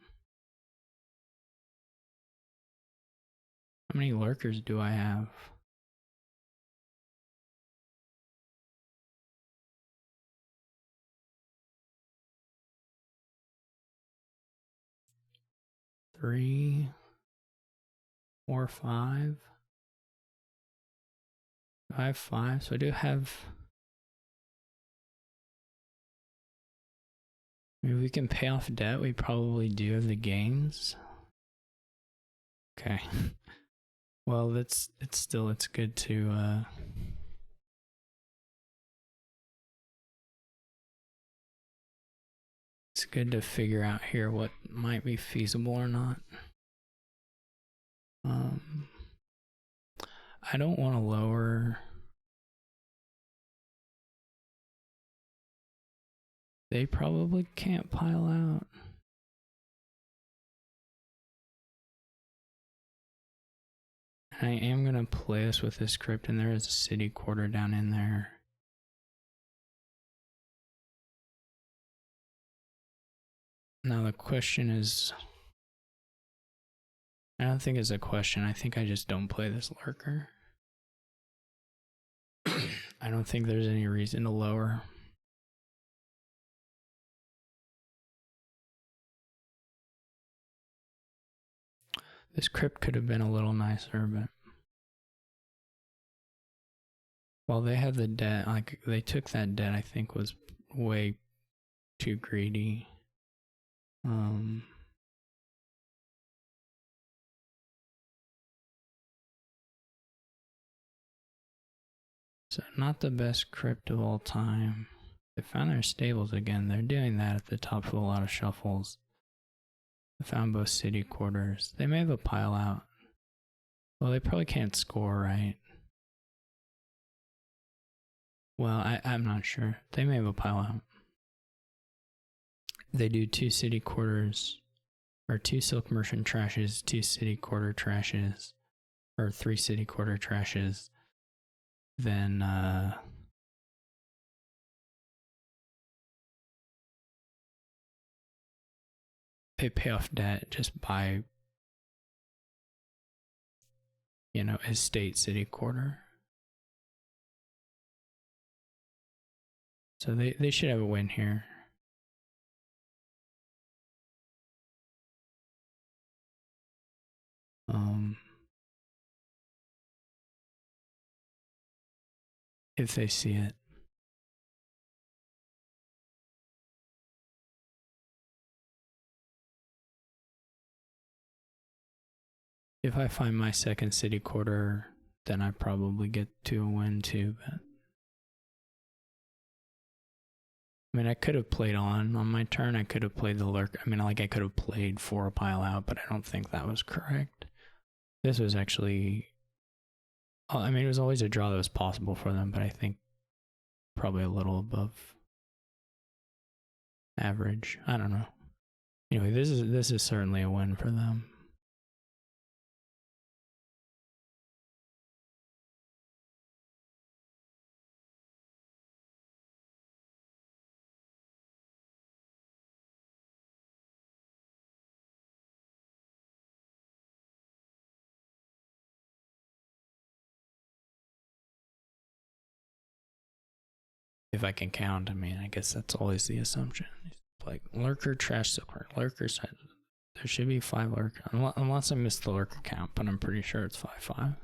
how many lurkers do I have? Three, 4, 5. I have 5, so I do have. I mean, we can pay off debt. We probably do have the gains. Okay. Well, it's good to it's good to figure out here what might be feasible or not. I don't want to lower. They probably can't pile out. I am going to play this with this crypt, and there is a City Quarter down in there. Now the question is, I don't think it's a question, I think I just don't play this lurker. I don't think there's any reason to lower. This crypt could have been a little nicer, but while they have the debt, like they took that debt, I think was way too greedy. So not the best crypt of all time. They found their stables again. They're doing that at the top of a lot of shuffles. They found both City Quarters. They may have a pile out. Well, they probably can't score, right? Well, I'm not sure. They may have a pile out. They do 2 City Quarters, or 2 Silk Merchant trashes, 2 City Quarter trashes, or 3 City Quarter trashes. Then they pay off debt just by, you know, estate City Quarter. So they should have a win here. If they see it. If I find my second City Quarter, then I probably get to a win too, but I mean, I could have played on my turn. I could have played the lurk. I mean, like I could have played for a pile out, but I don't think that was correct. This was actually, I mean, it was always a draw that was possible for them, but I think probably a little above average. I don't know. Anyway, this is certainly a win for them. If I can count, I mean, I guess that's always the assumption. Like lurker, trash silver, lurkers. There should be 5 lurker, unless I missed the lurker count, but I'm pretty sure it's 5-5.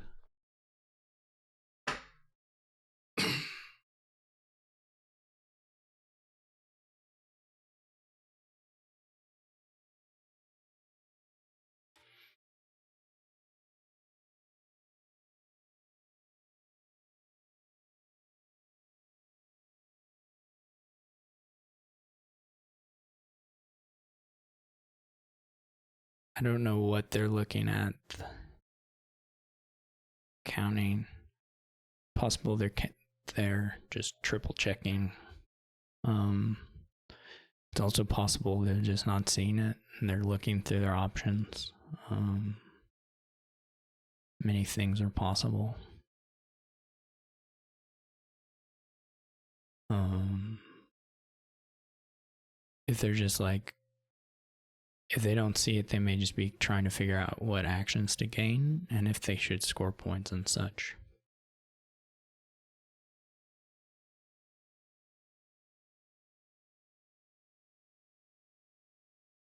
I don't know what they're looking at. Counting. Possible they're just triple checking. It's also possible they're just not seeing it and they're looking through their options. Many things are possible. If they're just like, if they don't see it, they may just be trying to figure out what actions to gain and if they should score points and such.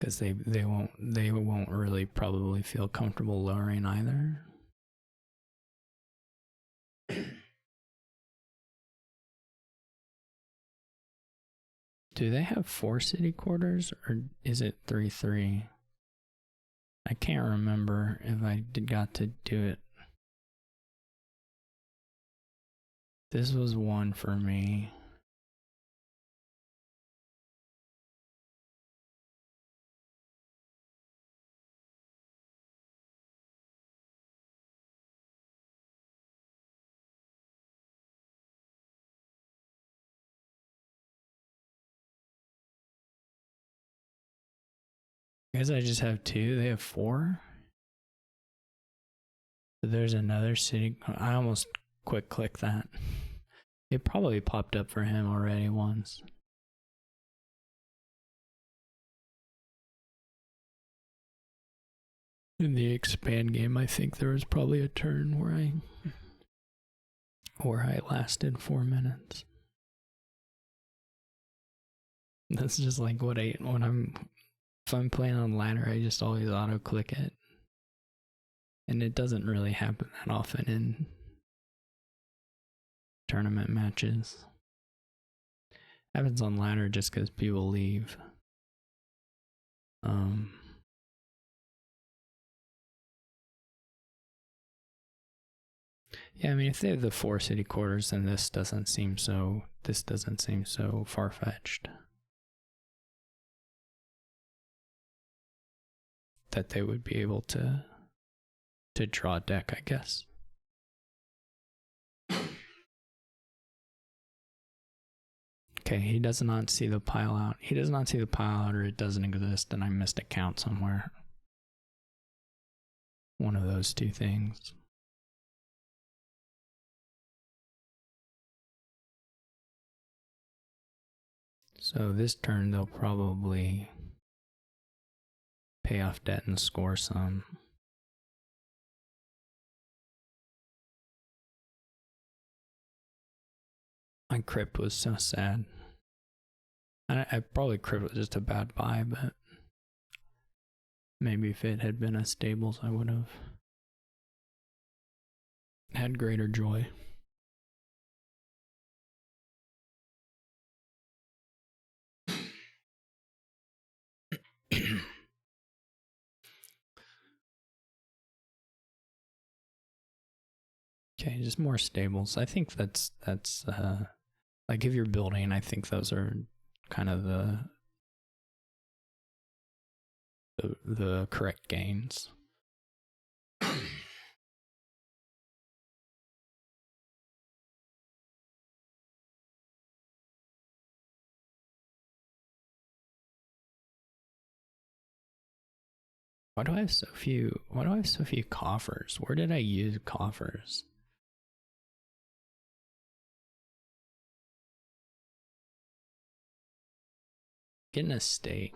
Because they won't really probably feel comfortable lowering either. Do they have 4 city quarters or is it 3-3? I can't remember if I got to do it. This was 1 for me. I guess I just have 2. They have 4. So there's another city. I almost quick click that. It probably popped up for him already once. In the expand game, I think there was probably a turn where I lasted 4 minutes. That's just like if I'm playing on ladder, I just always auto click it. And it doesn't really happen that often in tournament matches. Happens on ladder just because people leave. Yeah, I mean, if they have the 4 city quarters, then this doesn't seem so far-fetched. That they would be able to draw a deck, I guess. Okay, he does not see the pile out. He does not see the pile out, or it doesn't exist, and I missed a count somewhere. One of those 2 things. So this turn they'll probably pay off debt and score some. My crypt was so sad. I probably crypt was just a bad buy, but maybe if it had been a stables, I would have had greater joy. Okay, just more stables. I think that's like if you're building, I think those are kind of the correct gains. Why do I have so few coffers? Where did I use coffers? Get an estate.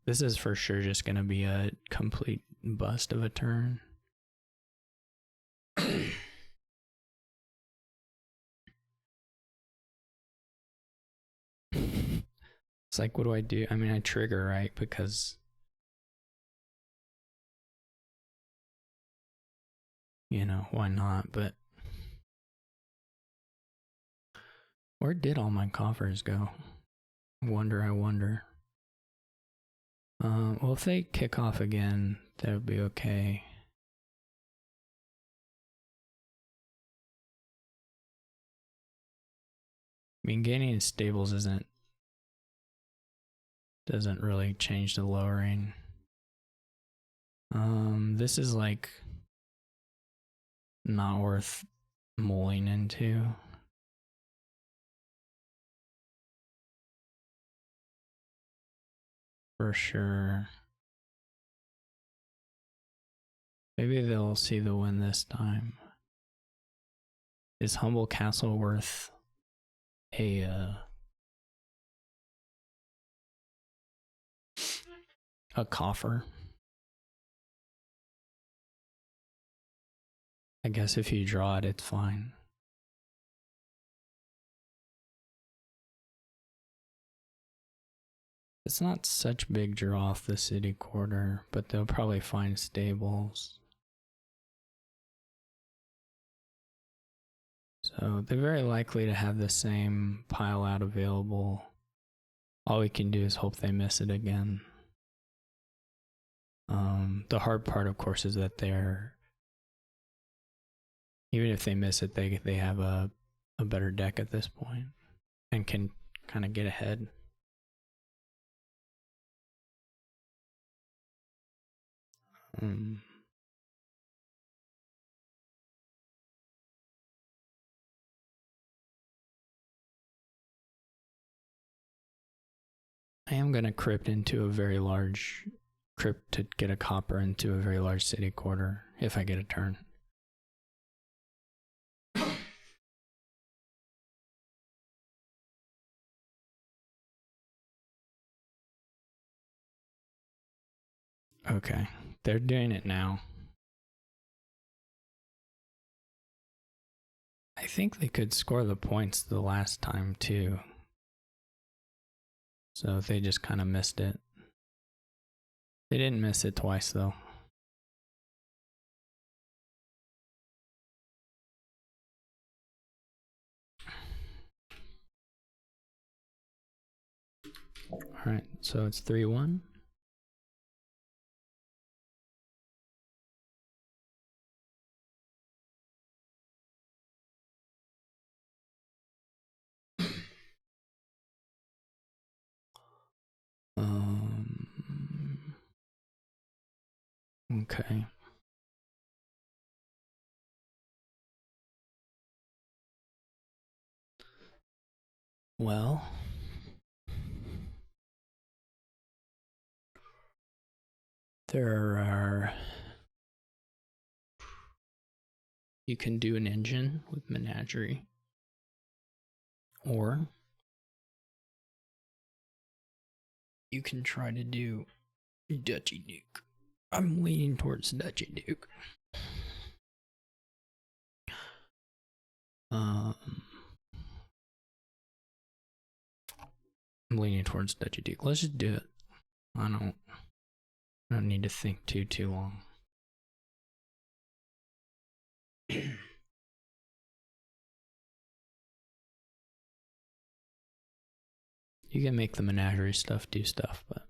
This is for sure just gonna be a complete bust of a turn. It's like, what do I do? I mean, I trigger, right? Because, you know, why not? But where did all my coffers go? I wonder. Well, if they kick off again, that would be okay. I mean, gaining stables doesn't really change the lowering. This is like not worth mulling into. For sure. Maybe they'll see the win this time. Is Humble Castle worth a coffer? I guess if you draw it, it's fine. It's not such big draw off the city quarter, but they'll probably find stables. So they're very likely to have the same pile out available. All we can do is hope they miss it again. The hard part, of course, is that even if they miss it, they have a better deck at this point and can kind of get ahead. I am going to crypt to get a copper into a very large city quarter if I get a turn. Okay, they're doing it now. I think they could score the points the last time too. So they just kind of missed it. They didn't miss it twice though. Alright, so it's 3-1. Okay. Well, you can do an engine with Menagerie, or you can try to do Dutchy Duke. I'm leaning towards Dutchy Duke. I'm leaning towards Dutchy Duke. Let's just do it. I don't need to think too long. You can make the Menagerie stuff do stuff, but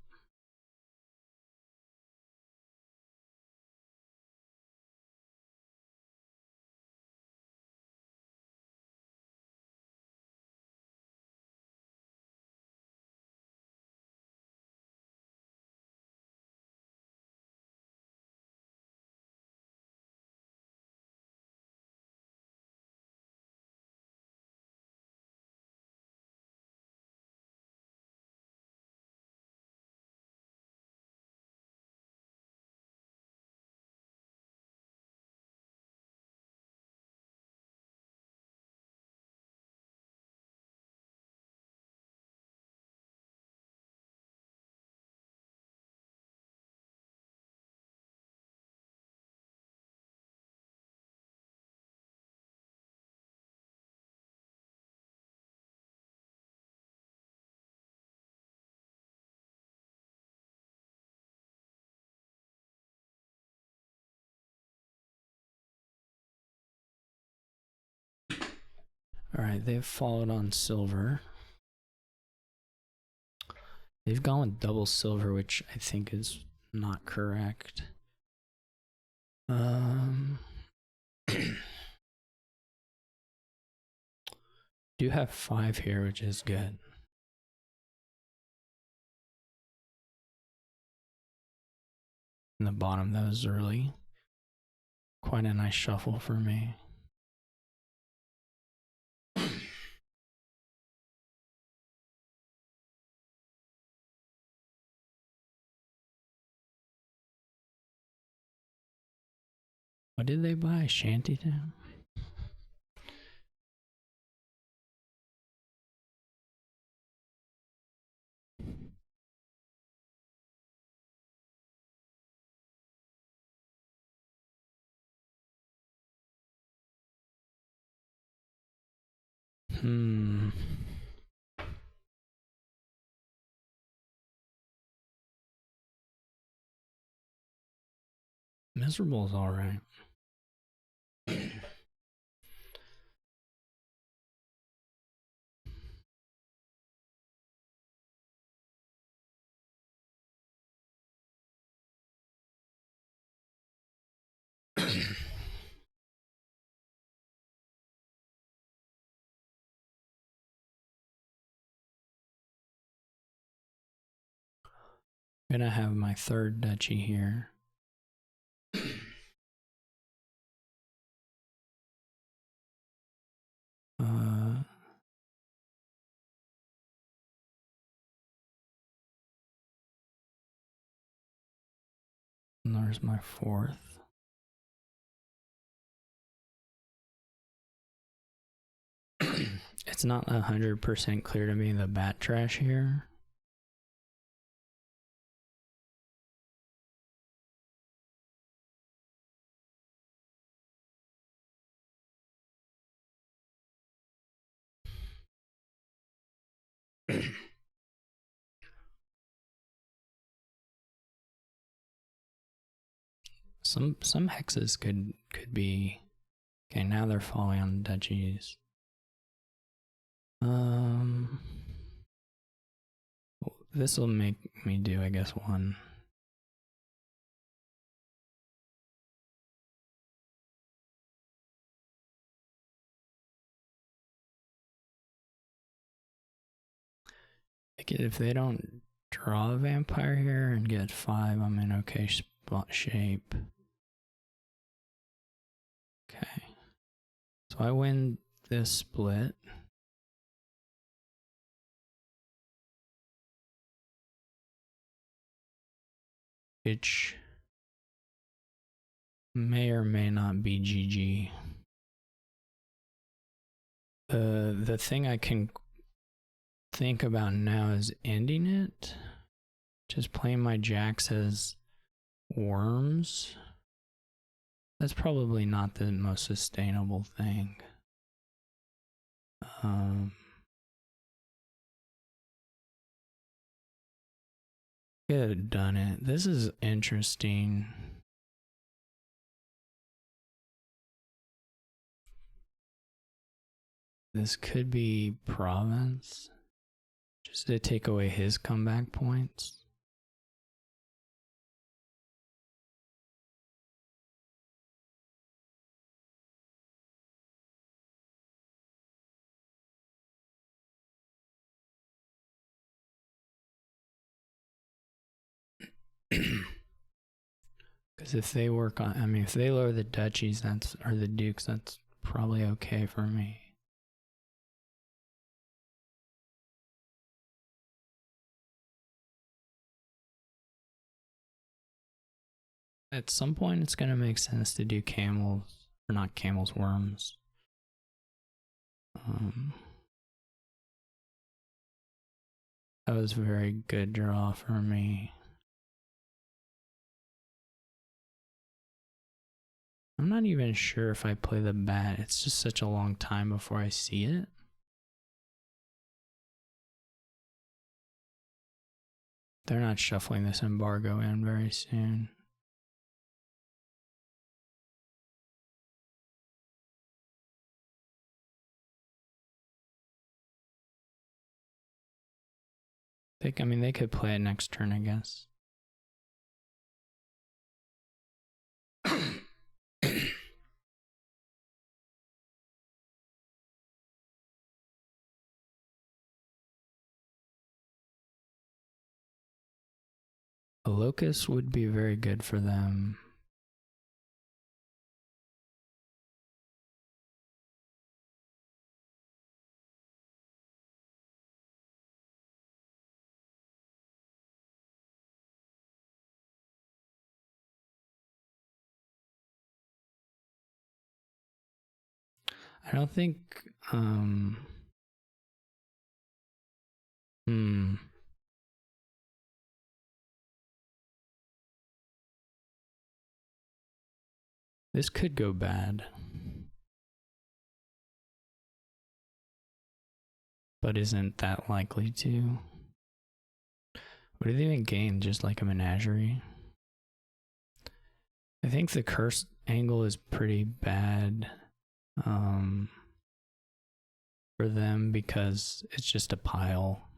Alright, they've followed on silver. They've gone with double silver, which I think is not correct. Do have 5 here, which is good. In the bottom, that was early. Quite a nice shuffle for me. What did they buy? Shantytown? Miserable is alright. I'm gonna have my third duchy here. And there's my fourth. It's not 100% clear to me the bat trash here. Some hexes could be okay. Now they're falling on duchies. This will make me do, I guess, one. If they don't draw a vampire here and get 5, I'm in okay spot shape. Okay. So I win this split. Which may or may not be GG. The thing I can think about now is ending it. Just playing my jacks as worms. That's probably not the most sustainable thing. Could have done it. This is interesting. This could be province, just to take away his comeback points. Because if they work on, I mean, if they lower the duchies, or the dukes, that's probably okay for me. At some point, it's going to make sense to do camels, or not camels, worms. That was a very good draw for me. I'm not even sure if I play the bat. It's just such a long time before I see it. They're not shuffling this embargo in very soon. I mean, they could play it next turn, I guess. A locust would be very good for them. I don't think, this could go bad. But isn't that likely to? What do they even gain? Just like a menagerie? I think the curse angle is pretty bad for them because it's just a pile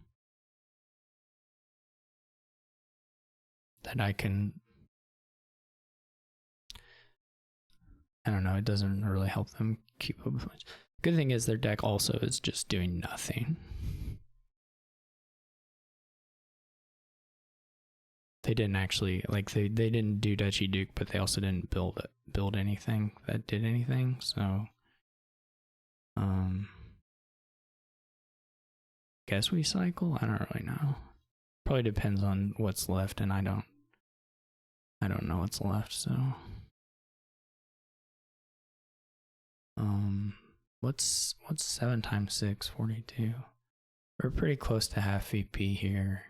that I don't know, it doesn't really help them keep up with much. Good thing is their deck also is just doing nothing. They didn't actually, like, they didn't do Duchy Duke, but they also didn't build anything that did anything, so guess we cycle? I don't really know. Probably depends on what's left, and I don't know what's left, so what's 7 times 6? 42. We're pretty close to half VP here.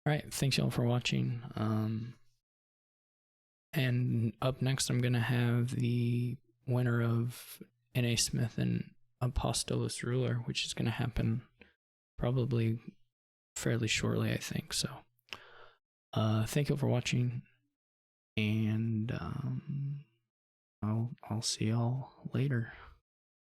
Alright, thanks y'all for watching. And up next I'm gonna have the winner of N.A. Smith and Apostolos Ruler, which is gonna happen probably fairly shortly, I think. So thank you for watching, and I'll see y'all later.